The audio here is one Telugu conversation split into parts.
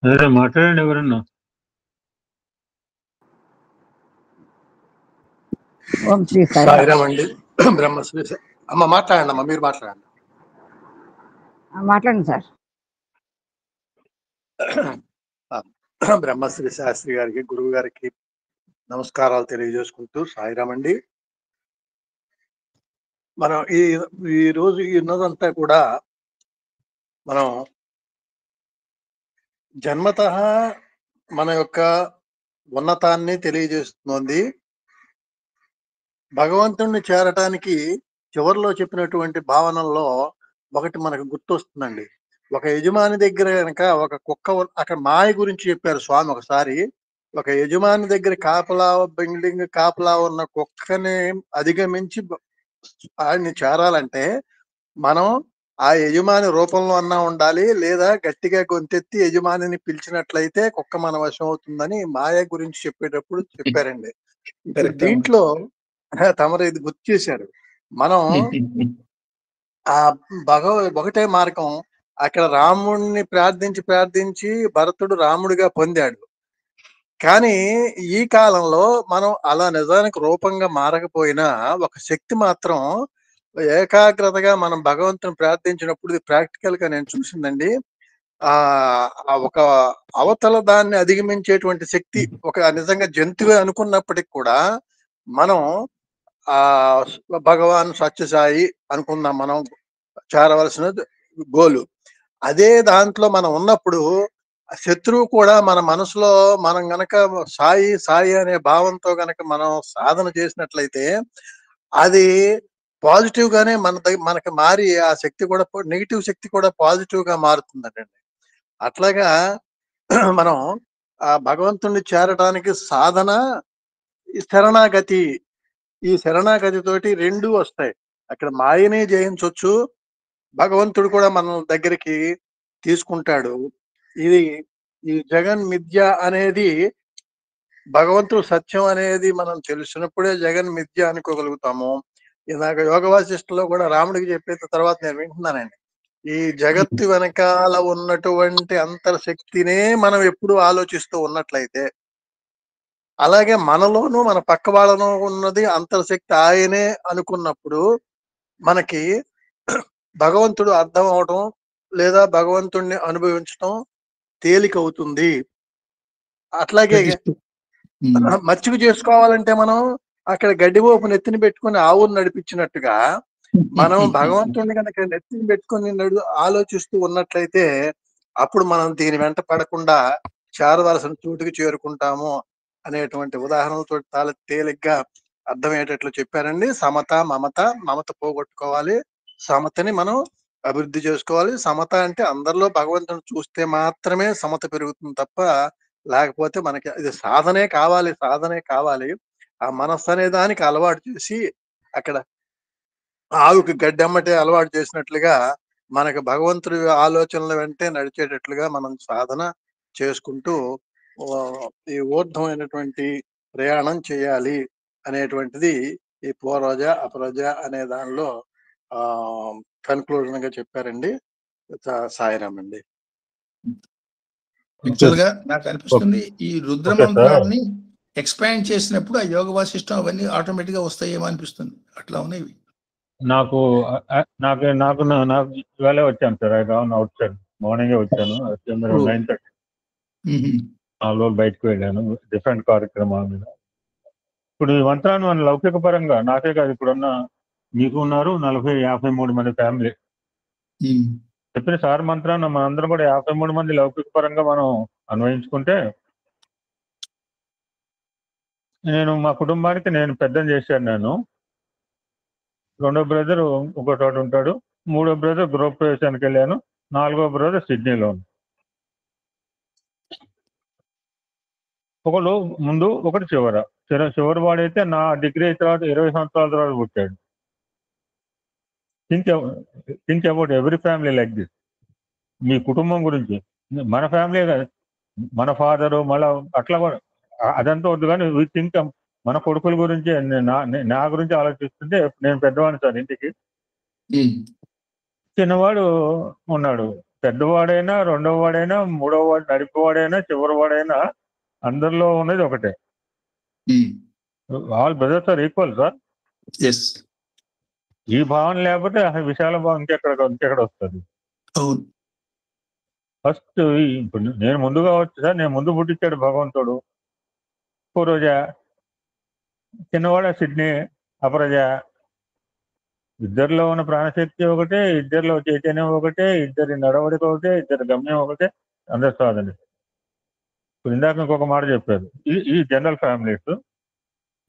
అదే మాట్లాడండి ఎవరన్నా. ఓం శ్రీ సాయిరామ్ అండి. బ్రహ్మశ్రీ అమ్మ మాట్లాడండి అమ్మ, మీరు మాట్లాడండి. మాట్లాడండి సార్. బ్రహ్మశ్రీ శాస్త్రి గారికి, గురువు గారికి నమస్కారాలు తెలియజేసుకుంటూ సాయిరామ్ అండి. మనం ఈ రోజు ఉన్నదంతా కూడా మనం జన్మతః మన యొక్క ఉన్నతాన్ని తెలియజేస్తుంది. భగవంతుణ్ణి చేరటానికి చివరిలో చెప్పినటువంటి భావనల్లో ఒకటి మనకు గుర్తొస్తుందండి. ఒక యజమాని దగ్గర కనుక ఒక కుక్క అక్కడ మాయ గురించి చెప్పారు స్వామి ఒకసారి. ఒక యజమాని దగ్గర బిల్డింగ్ కాపలా ఉన్న కుక్కని అధిగమించి ఆయన్ని చేరాలంటే మనం ఆ యజమాని రూపంలో అన్నా ఉండాలి, లేదా గట్టిగా గొంతెత్తి యజమానిని పిలిచినట్లయితే కుక్క మన వశం అవుతుందని మాయ గురించి చెప్పేటప్పుడు చెప్పారండి. ఇప్పుడు దీంట్లో తమరు ఇది గుర్తు చేశారు. మనం ఆ ఒకటే మార్గం. అక్కడ రాముడిని ప్రార్థించి భరతుడు రాముడిగా పొందాడు. కానీ ఈ కాలంలో మనం అలా నిజానికి రూపంగా మారకపోయినా ఒక శక్తి మాత్రం ఏకాగ్రతగా మనం భగవంతుని ప్రార్థించినప్పుడు ఇది ప్రాక్టికల్ గా నేను చూసిందండి. ఒక అవతల దాన్ని అధిగమించేటువంటి శక్తి ఒక నిజంగా జంతువే అనుకున్నప్పటికి కూడా మనం ఆ భగవాన్ సత్యసాయి అనుకుందాం, మనం చేరవలసిన గోలు అదే. దాంట్లో మనం ఉన్నప్పుడు శత్రువు కూడా మన మనసులో మనం గనక సాయి సాయి అనే భావంతో గనక మనం సాధన చేసినట్లయితే అది పాజిటివ్ గానే మనకి మారి ఆ శక్తి కూడా నెగిటివ్ శక్తి కూడా పాజిటివ్ గా మారుతుందండి. అట్లాగా మనం ఆ భగవంతుణ్ణి చేరడానికి సాధన ఈ శరణాగతి. ఈ శరణాగతి తోటి రెండూ వస్తాయి. అక్కడ మాయనే జయించవచ్చు, భగవంతుడు కూడా మన దగ్గరికి తీసుకుంటాడు. ఇది ఈ జగన్ మిథ్య అనేది భగవంతుడు సత్యం అనేది మనం తెలిసినప్పుడే జగన్ మిథ్య అనుకోగలుగుతాము. ఇందాక యోగ వాసిష్ఠలో కూడా రాముడికి చెప్పిన తర్వాత నేను వింటున్నానండి, ఈ జగత్తు వెనకాల ఉన్నటువంటి అంతర్శక్తినే మనం ఎప్పుడు ఆలోచిస్తూ ఉన్నట్లయితే, అలాగే మనలోనూ మన పక్క వాళ్ళలో ఉన్నది అంతర్శక్తి ఆయనే అనుకున్నప్పుడు మనకి భగవంతుడు అర్థం అవటం లేదా భగవంతుడిని అనుభవించటం తేలికవుతుంది. అట్లాగే మచ్చిక చేసుకోవాలంటే మనం అక్కడ గడ్డిపోపు నెత్తిని పెట్టుకుని ఆవును నడిపించినట్టుగా మనం భగవంతుడిని కనుక నెత్తిని పెట్టుకుని ఆలోచిస్తూ ఉన్నట్లయితే అప్పుడు మనం దీని వెంట పడకుండా చేరవలసిన చోటుకి చేరుకుంటాము అనేటువంటి ఉదాహరణలతో చాలా తేలిగ్గా అర్థమయ్యేటట్లు చెప్పారండి. మమత పోగొట్టుకోవాలి, సమతని మనం అభివృద్ధి చేసుకోవాలి. సమత అంటే అందరిలో భగవంతుని చూస్తే మాత్రమే సమత పెరుగుతుంది తప్ప, లేకపోతే మనకి ఇది సాధనే కావాలి. ఆ మనస్సు అనే దానికి అలవాటు చేసి అక్కడ ఆవుకి గడ్డమ్మటే అలవాటు చేసినట్లుగా మనకు భగవంతుడి ఆలోచనల వెంటే నడిచేటట్లుగా మనం సాధన చేసుకుంటూ ఈ ఊర్ధమైనటువంటి ప్రయాణం చేయాలి అనేటువంటిది ఈ పూర్వజ అపరజ అనే దానిలో కన్క్లూజన్ గా చెప్పారండి. సాయిరామ్ అండి. యాక్చువల్ గా నాకు అనిపిస్తుంది ఈ రుద్ర మంత్రాన్ని ఎక్స్పాండ్ చేసినప్పుడు ఆ యోగ వాసిష్టం అవన్నీ ఆటోమేటిక్ గా వస్తాయేమో అనిపిస్తుంది. అట్లా ఉన్నాయి. నాకు ఇవాళ వచ్చాను సార్. అవుట్ సైడ్ మార్నింగ్ వచ్చాను. 9:30 నాలుగు బయటకు వెళ్ళాను డిఫరెంట్ కార్యక్రమాల మీద. ఇప్పుడు ఈ మంత్రాన్ని మన లౌకిక పరంగా నాకే కాదు, ఇప్పుడున్న మీకు ఉన్నారు 53 మంది ఫ్యామిలీ చెప్పిన సార్ మంత్రాన్ని మనందరం కూడా 53 మంది లౌకిక పరంగా మనం అన్వయించుకుంటే, మా కుటుంబానికి నేను పెద్దం చేశాను. నేను రెండో బ్రదర్ ఒక చోట ఉంటాడు, మూడో బ్రదర్ గృహప్రవేశానికి వెళ్ళాను, నాలుగో బ్రదర్ సిడ్నీలో. ఒకడు ముందు ఒకటి చివరి వాడైతే నా డిగ్రీ తర్వాత 20 సంవత్సరాల తర్వాత పుట్టాడు. Think about every family like this. మీ కుటుంబం గురించి, మన ఫ్యామిలీ మన ఫాదరు మళ్ళా అట్లా కూడా అదంతా వద్దు, కానీ వీ థింక్ మన కొడుకుల గురించి నా గురించి ఆలోచిస్తుంటే, నేను పెద్దవాడిని సార్ ఇంటికి, చిన్నవాడు ఉన్నాడు పెద్దవాడైనా, రెండవ వాడైనా, మూడవ వాడు, నడిపేవాడైనా, చివరి వాడైనా అందరిలో ఉన్నది ఒకటే. All brothers are equal sir. Yes. ఈ భావన లేకపోతే విశాల భావం ఇంకెక్కడ వస్తుంది? అవును. ఫస్ట్ ఇప్పుడు నేను ముందుగా వచ్చి సార్, నేను ముందు పుట్టించాడు భగవంతుడు. పూర్వజ, చిన్నవాడ సిడ్నీ, అపరజ. ఇద్దరిలో ఉన్న ప్రాణశక్తి ఒకటే, ఇద్దరిలో చైతన్యం ఒకటే, ఇద్దరి నడవడిక ఒకటే, ఇద్దరి గమ్యం ఒకటే, అందరు సాధన. ఇప్పుడు ఇందాక ఇంకొక మాట చెప్పారు, ఈ జనరల్ ఫ్యామిలీస్.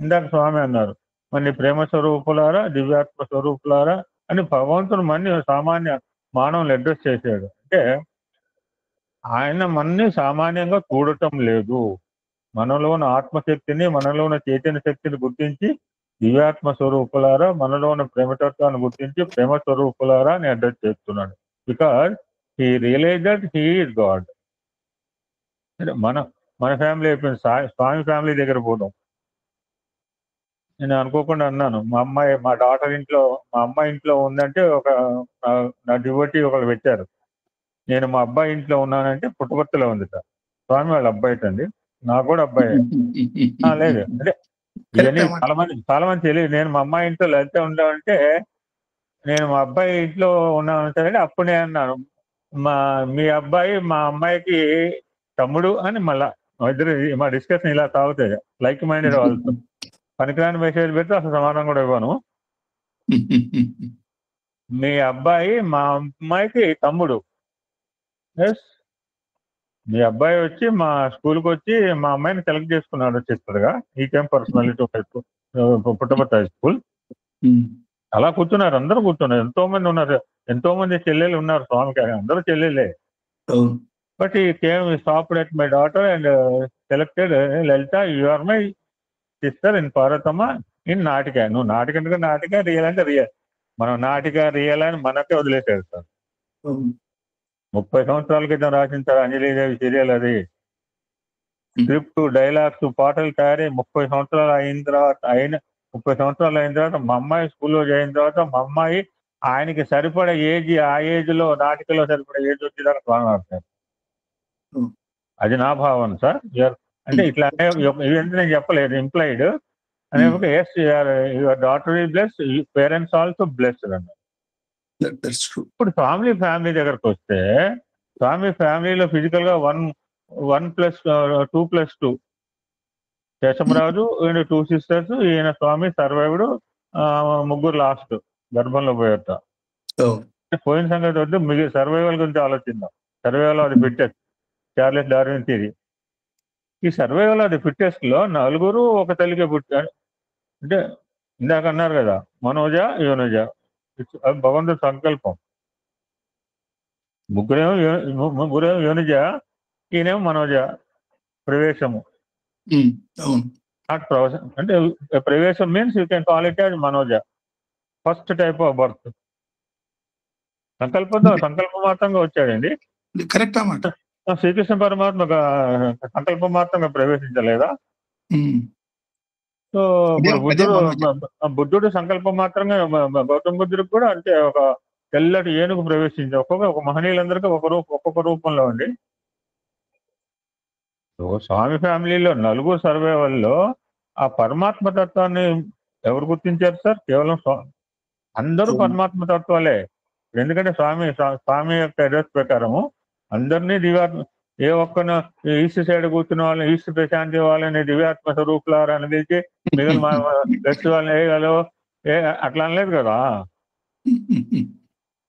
ఇందాక స్వామి అన్నారు, మన ప్రేమ స్వరూపులారా, దివ్యాత్మ స్వరూపులారా అని భగవంతుడు మన్ని సామాన్య మానవులు అడ్రస్ చేశాడు. అంటే ఆయన మన్ని సామాన్యంగా చూడటం లేదు. మనలో ఉన్న ఆత్మశక్తిని, మనలో ఉన్న చైతన్య శక్తిని గుర్తించి దివ్యాత్మ స్వరూపులారా, మనలో ఉన్న ప్రేమతత్వాన్ని గుర్తించి ప్రేమ స్వరూపులారా అని అడ్రస్ చేస్తున్నాడు. Because he realise that he is God. మన ఫ్యామిలీ అయిపోయింది, స్వామి ఫ్యామిలీ దగ్గర పోదాం. నేను అనుకోకుండా అన్నాను, మా డాటర్ ఇంట్లో, మా అమ్మాయి ఇంట్లో ఉందంటే నా డివోటీ ఒకళ్ళు పెట్టారు. నేను మా అబ్బాయి ఇంట్లో ఉన్నానంటే పుట్టపర్తిలో ఉంది సార్. స్వామి వాళ్ళ అబ్బాయి అండి, నాకు కూడా అబ్బాయి. లేదు అంటే ఇవన్నీ చాలా మంది తెలియదు. నేను మా అమ్మాయి ఇంట్లో లలిత ఉండాలంటే నేను మా అబ్బాయి ఇంట్లో ఉన్నాను సరే, అప్పుడు నేను అన్నాను, మీ అబ్బాయి మా అమ్మాయికి తమ్ముడు అని. మళ్ళా ఇద్దరు మా డిస్కషన్ ఇలా సాగుతాయి, లైక్ మైండెడ్ వాళ్ళతో. పనికిరాని మెసేజ్ పెడితే అసలు సమాధానం కూడా ఇవ్వను. మీ అబ్బాయి మా అమ్మాయికి తమ్ముడు. ఎస్, మీ అబ్బాయి వచ్చి మా స్కూల్కి వచ్చి మా అమ్మాయిని సెలెక్ట్ చేసుకున్నాడు వచ్చేస్తాడుగా. ఈ came personally to Puttaparthi high school. అలా కూర్చున్నారు, అందరూ కూర్చున్నారు. ఎంతో మంది ఉన్నారు, ఎంతో మంది చెల్లెలు ఉన్నారు స్వామికి, అందరూ చెల్లెలే. But he came stopped at my daughter and selected Lalita, you are my sister in Parvathamma in నాటిక. నువ్వు నాటిక అంటే నాటిక, రియల్ అంటే రియల్. మనం నాటిక రియల్ అని మనకే వదిలేసారు సార్. 30 సంవత్సరాల క్రితం రాసిన సార్ అంజలీదేవి సీరియల్. అది స్క్రిప్ట్, డైలాగ్స్, పాటలు తయారీ 30 సంవత్సరాలు అయిన తర్వాత మా అమ్మాయి స్కూల్లో చేరిన తర్వాత మా అమ్మాయి ఆయనకి సరిపడే ఏజ్, ఆ ఏజ్ లో నాటికలో సరిపడే ఏజ్ వచ్చేదాకా స్వామి ఆడతారు. అది నా భావన సార్. అంటే ఇట్లా ఇవంతా నేను చెప్పలేదు, ఇంప్లైడ్ అనే yes, your daughter is blessed, parents also blessed అన్నారు. ఇప్పుడు ఫ్యామిలీ దగ్గరకు వస్తే, స్వామి ఫ్యామిలీలో ఫిజికల్ గా 1+2+2 శేషమరాజు అండ్ 2 సిస్టర్స్. ఈయన స్వామి సర్వైవ్డ్, 3 లాస్ట్ గర్భంలో పోయేట. పోయిన సంగతి వద్దు, మిగిలిన సర్వైవల్ గురించి ఆలోచిద్దాం. సర్వైవల్ అది ఫిట్టెస్ట్, చార్లెస్ డార్విన్ థియరీ. ఈ సర్వైవల్ అది ఫిట్టెస్ట్ లో 4 ఒక తల్లికే పుట్టారు. అంటే ఇందాక అన్నారు కదా, మనోజ యోనజ, భగవంతుడి సంకల్పం. ముగ్గురేమో యోనిజ, ఈయనేమో మనోజ. ప్రవేశము అంటే ప్రవేశం means you can call it as మనోజ, ఫస్ట్ టైప్ ఆఫ్ బర్త్. సంకల్పమాత్రంగా వచ్చాడండి. కరెక్ట్ అన్నమాట. శ్రీకృష్ణ పరమాత్మ సంకల్పమాత్రంగా ప్రవేశించలేదా? సో ఇప్పుడు బుద్ధుడు సంకల్పం మాత్రంగా, గౌతమ బుద్ధుడికి కూడా అంటే ఒక తెల్లటి ఏనుగు ప్రవేశించి ఒక మహనీయులందరికీ ఒక్కొక్క రూపంలో అండి. స్వామి ఫ్యామిలీలో 4 సర్వైవల్లో ఆ పరమాత్మ తత్వాన్ని ఎవరు గుర్తించారు సార్? కేవలం అందరూ పరమాత్మ తత్వాలే. ఎందుకంటే స్వామి యొక్క అడ్రస్ ప్రకారము అందరినీ దివ్యాత్మ, ఏ ఒక్కను ఈస్ట్ సైడ్ కూర్చున్న వాళ్ళని ఈస్ట్ ప్రశాంతి వాళ్ళని దివ్యాత్మ స్వరూపులారా అని పిలిచి మిగిలిన వాళ్ళని వేయగలవు అట్లా అనలేదు కదా.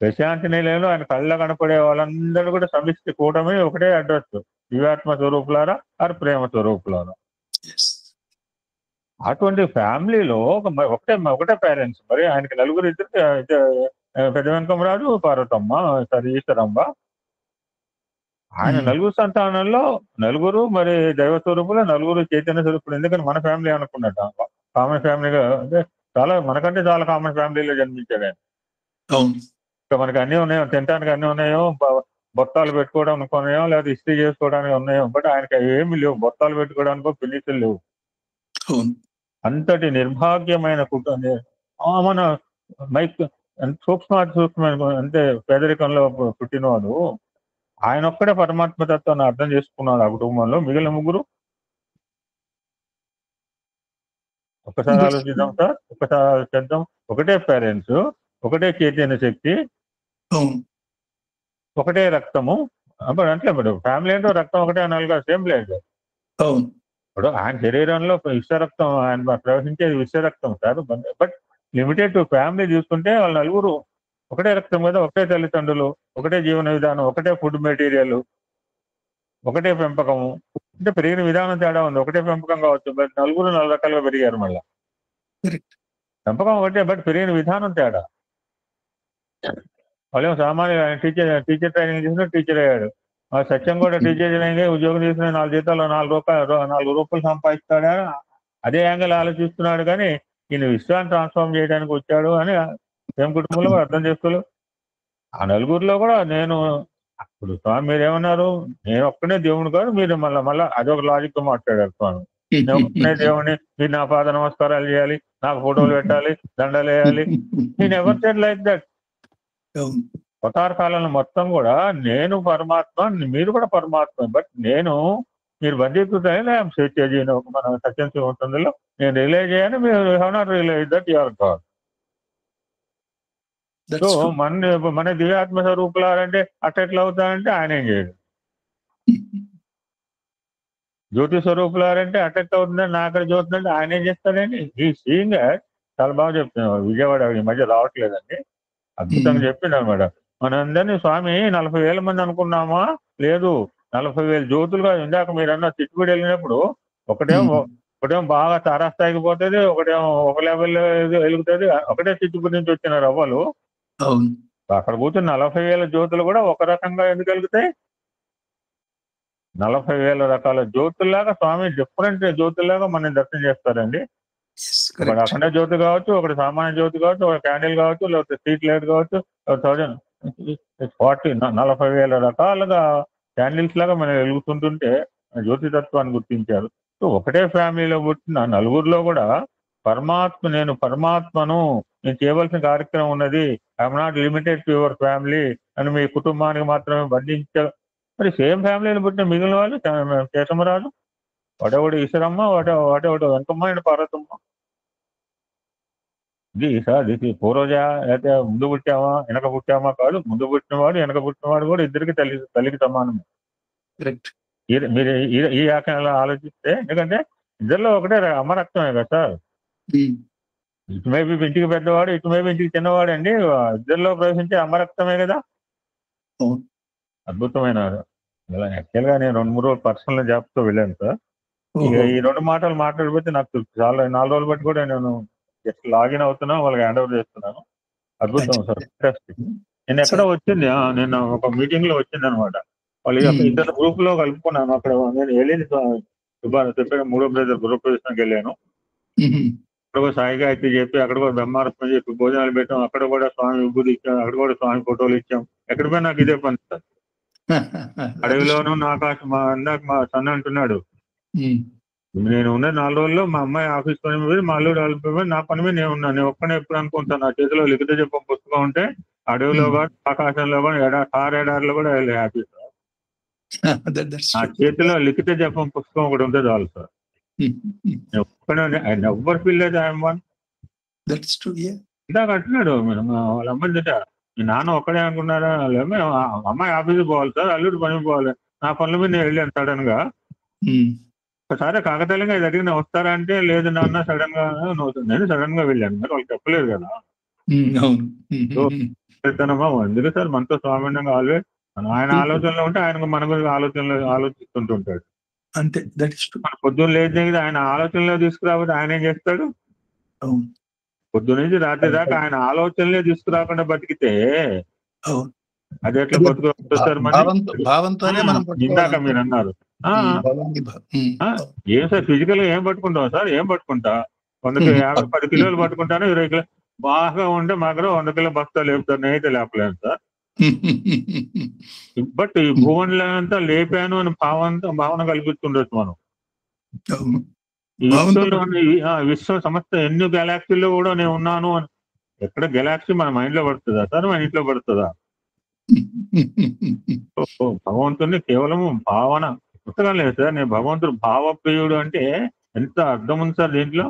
ప్రశాంతి నిలయంలో ఆయన కళ్ళ కనపడే వాళ్ళందరూ కూడా సమిష్టి కూటమి, ఒకటే అడ్రస్, దివ్యాత్మ స్వరూపులారా ఆరు ప్రేమ స్వరూపులారా. అటువంటి ఫ్యామిలీలో ఒకటే పేరెంట్స్. మరి ఆయనకి 4 ఇద్దరు, పెద్ద వెంకమరాజు, పార్వతమ్మ, ఈశ్వరంబ. ఆయన 4 సంతానంలో 4 మరి దైవ స్వరూపులు, 4 చైతన్య స్వరూపులు. ఎందుకని మన ఫ్యామిలీ అనుకున్నట్ట, కామన్ ఫ్యామిలీగా అంటే మనకంటే చాలా కామన్ ఫ్యామిలీలో జన్మించాడు ఆయన. ఇంకా మనకి అన్నీ ఉన్నాయో, తినడానికి అన్నీ ఉన్నాయో, బొత్తాలు పెట్టుకోవడానికి ఉన్నాయో, లేదా ఇస్త్రీ చేసుకోవడానికి ఉన్నాయో, బట్ ఆయనకి ఏమి లేవు. బొత్తాలు పెట్టుకోవడానికో పిన్నిసులు లేవు. అంతటి నిర్భాగ్యమైన కుటుంబం. మన సూక్ష్మమైన అంటే పేదరికంలో పుట్టినవాడు ఆయన ఒక్కడే పరమాత్మ తత్వాన్ని అర్థం చేసుకున్నాడు ఆ కుటుంబంలో. మిగిలిన ముగ్గురు ఒక్కసారి ఆలోచిద్దాం సార్, ఒక్కసారి ఆలోచిద్దాం. ఒకటే పేరెంట్స్, ఒకటే చైతన్య శక్తి, ఒకటే రక్తము. అప్పుడు అంటే మరి ఫ్యామిలీ ఏంటో రక్తం ఒకటే అనాలిగా, సేమ్ లేదు. ఇప్పుడు ఆయన శరీరంలో విశ్వరక్తం, ఆయన ప్రవహించేది విశ్వరక్తం sir. But limited to family చూసుకుంటే వాళ్ళు నలుగురు ఒకటే రక్తం కదా, ఒకటే తల్లిదండ్రులు, ఒకటే జీవన విధానం, ఒకటే ఫుడ్ మెటీరియల్, ఒకటే పెంపకము. అంటే పెరిగిన విధానం తేడా ఉంది. ఒకటే పెంపకం కావచ్చు, బట్ నలుగురు 4 రకాలుగా పెరిగారు. మళ్ళీ పెంపకం ఒకటే, బట్ పెరిగిన విధానం తేడా. వాళ్ళేమో సామాన్య టీచర్ ట్రైనింగ్ చేసిన టీచర్ అయ్యాడు. సత్యం కూడా టీచర్ ట్రైనింగ్ ఉద్యోగం చేసిన 4 జీతాలు 4 రూపాయలు సంపాదిస్తాడా, అదే యాంగిల్ ఆలోచిస్తున్నాడు. కానీ ఈయన విశ్వాన్ని ట్రాన్స్ఫార్మ్ చేయడానికి వచ్చాడు అని సేమ్ కుటుంబంలో అర్థం చేసుకోలేదు. ఆ నలుగురిలో కూడా నేను ఇప్పుడు స్వామి మీరేమన్నారు, నేను ఒక్కనే దేవుడు కాదు, మీరు మళ్ళీ అదొక లాజిక్ తో మాట్లాడారు స్వామి. నేను ఒక్కనే దేవుడిని, మీరు నా పాద నమస్కారాలు చేయాలి, నాకు ఫోటోలు పెట్టాలి, దండలు వేయాలి. నేను ఎవర్ సెడ్ లైక్ దట్. అవతార కాలంలో మొత్తం కూడా నేను పరమాత్మ, మీరు కూడా పరమాత్మ. బట్ మీరు బంధీకృతమైన స్వేచ్ఛజీని మన సత్యం ఉంటుందో నేను రియలైజ్ అయ్యాను, మీరు have not realise that your God. సో మన దివ్యాత్మ స్వరూపులారంటే అట్లా అవుతారంటే ఆయన ఏం చేయడు. జ్యోతి స్వరూపులారంటే అట్లా అవుతుందంటే నా అక్కడ జ్యోతి అంటే ఆయన ఏం చేస్తాడండి. ఈ సీయింగ్ చాలా బాగా చెప్తున్నాడు. విజయవాడ ఈ మధ్య రావట్లేదండి, అద్భుతంగా చెప్పిండు అనమాట. మనందరినీ స్వామి 40,000 మంది అనుకున్నామా, లేదు 40,000 జ్యోతులుగా. ఇందాక మీరు అన్న చిట్టుబడి వెళ్ళినప్పుడు ఒకటేమో బాగా తారాస్థాయికి పోతుంది, ఒకటేమో ఒక లెవెల్లో వెలుగుతుంది. ఒకటే చిట్టుబడి నుంచి వచ్చిన రవ్వలు అక్కడ కూర్చుని 40,000 జ్యోతులు కూడా ఒక రకంగా ఎందుకు వెలుగుతాయి? 40,000 రకాల జ్యోతుల్లాగా స్వామి డిఫరెంట్ జ్యోతుల్లాగా మనం దర్శనం చేస్తారండి. ఒకటి అఖండ జ్యోతి కావచ్చు, ఒకటి సామాన్య జ్యోతి కావచ్చు, ఒక క్యాండిల్ కావచ్చు, లేకపోతే స్ట్రీట్ లైట్ కావచ్చు, 40,000 రకాలుగా క్యాండిల్స్ లాగా మనం వెలుగుతుంటుంటే జ్యోతి తత్వాన్ని గుర్తించారు. సో ఒకటే ఫ్యామిలీలో పుట్టిన నలుగురిలో కూడా నేను పరమాత్మను, నేను చేయవలసిన కార్యక్రమం ఉన్నది, I'm not limited to your family అని మీ కుటుంబానికి మాత్రమే మరి సేమ్ ఫ్యామిలీని పుట్టిన మిగిలిన వాళ్ళు కేశమరాజు, వాటెవడు ఈశ్వరమ్మ, వాటెవడు వెంకమ్మ అండ్ పార్వతమ్మ. ఇది సార్, ఇది పూర్వజ లేకపోతే ముందు పుట్టామా వెనక పుట్టామా కాదు. ముందు పుట్టినవాడు వెనక పుట్టినవాడు కూడా ఇద్దరికి తల్లికి సమానమే. మీరు ఈ ఆకారంలో ఆలోచిస్తే, ఎందుకంటే ఇద్దరిలో ఒకటే అమరత్వమే కదా సార్. ఇటువైపు ఇంటికి పెద్దవాడు, ఇటువైపు ఇంటికి చిన్నవాడు అండి. ఇద్దరిలో ప్రవేశించే అమరత్వమే కదా. అద్భుతమైన యాక్చువల్ గా నేను 2-3 రోజులు పర్సనల్ జాబ్తో వెళ్ళాను సార్. ఇక ఈ 2 మాటలు మాట్లాడిపోతే నాకు చాలా 4 రోజులు బట్టి కూడా నేను జస్ట్ లాగిన్ అవుతున్నా, వాళ్ళకి హ్యాండ్ ఓవర్ చేస్తున్నాను. అద్భుతం సార్, ఇంట్రెస్టింగ్. నేను ఎక్కడ వచ్చింది, నేను ఒక మీటింగ్ లో వచ్చింది అనమాట. వాళ్ళు ఇద్దరు గ్రూప్ లో కలుపుకున్నాను. అక్కడ నేను వెళ్ళింది చెప్పాను, 3వ బ్రదర్ గ్రూప్ ప్రవేశానికి వెళ్ళాను. అక్కడ కూడా సాయిగా అయితే చెప్పి, అక్కడ కూడా బ్రహ్మార్పణ చెప్పి భోజనాలు పెట్టాం. అక్కడ కూడా స్వామి విభూతి ఇచ్చాం, అక్కడ కూడా స్వామి ఫోటోలు ఇచ్చాం. ఎక్కడ పోయి నాకు ఇదే పని సార్. అడవిలోనూ ఆకాశం. ఇందాక మా సన్న అంటున్నాడు, నేను ఉన్న 4 రోజుల్లో మా అమ్మాయి ఆఫీస్ పని మీద, మా అల్లుడు వెళ్ళిపోయి, నా పని మీద నేను ఉన్నాను. నేను ఒక్కనే ఎప్పుడు అనుకుంటాను. నా చేతిలో లిఖిత చెప్పం పుస్తకం ఉంటే అడవిలో కానీ ఆకాశంలో కానీ ఎడారిలో కూడా వెళ్ళి హ్యాపీ సార్. నా చేతిలో లిఖిత చెప్పం పుస్తకం ఒకటి ఉంటే చాలు సార్. ఎవ్వరు ఫీల్ అయితే ఇందాక అంటున్నాడు, వాళ్ళ అమ్మాయి తింటా, మీ నాన్న ఒక్కడే అనుకున్నారా, అమ్మాయి ఆఫీస్కి పోవాలి సార్, అల్లుడు పని పోవాలి. నా పనుల మీద నేను వెళ్ళాను సడన్ గా. ఒకసారి కాకతాళంగా ఇది అడిగిన వస్తారా అంటే, లేదు నాన్న సడన్ గా నేను సడన్ గా వెళ్ళాను. మరి వాళ్ళు చెప్పలేదు కదా. వెళ్తానమ్మా ఎందుకు సార్, మనతో స్వామిండంగా ఆల్వేస్ ఆయన ఆలోచనలో ఉంటే ఆయన మన గురించి ఆలోచిస్తుంటుంటాడు. అంతే. మన పొద్దున్న లేదు ఆయన ఆలోచనలో తీసుకురాకపోతే ఆయన ఏం చేస్తాడు? పొద్దున్న నుంచి రాత్రి దాకా ఆయన ఆలోచనలే తీసుకురాకుండా బతికితే అది ఎట్లా బతుకుతారు? ఇందాక మీరు అన్నారు ఏం సార్ ఫిజికల్ గా ఏం పట్టుకుంటాం సార్? ఏం పట్టుకుంటా, 10 కిలోలు పట్టుకుంటాను, 20 కిలో బాగా ఉంటే మాకు 100 కిలో బస్తా లేపుతాను, నేనైతే లేపలేను సార్. బట్ ఈ భువన్లో అంతా లేపాను అని భావన కల్పిస్తుండొచ్చు మనం. ఈ విశ్వ సమస్త ఎన్ని గెలాక్సీల్లో కూడా నేను ఉన్నాను అని. ఎక్కడ గెలాక్సీ మన మైండ్ లో పడుతుందా సార్? మన ఇంట్లో పడుతుందా? భగవంతుడిని కేవలం భావన పుస్తకం లేదు సార్. నేను భగవంతుడు భావప్రియుడు అంటే ఎంత అర్థం ఉంది సార్ దీంట్లో.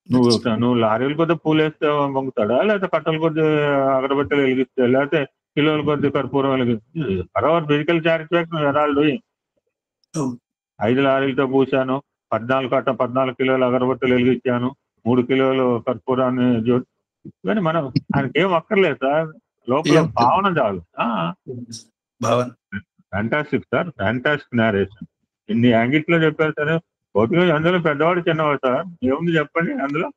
నువ్వు లారీల కొద్ది పూలు వేస్తే పొంగుతాడా, లేకపోతే కట్టల కొద్ది అగరబట్టలు వెలిగిస్తే, లేకపోతే కిలోల కొద్ది కర్పూరం వెలిగిస్తే? ఫర్ అవర్ ఫిజికల్ సాటిస్ఫాక్షన్ ఎరాల్ డూయింగ్. 5 లారీలతో పూసాను, 14 కిలోల అగరబట్టలు వెలిగించాను, 3 కిలోలు కర్పూరాన్ని కానీ మనం ఆయనకి ఏం అక్కర్లేదు సార్, లోపల భావన చాలు. Fantastic sir, fantastic narration. ఇన్ని యాంగిల్స్ లో చెప్పారు సార్. భౌతిక అందులో పెద్దవాడు చిన్నవాడు సార్, ఏముంది చెప్పండి అందులో?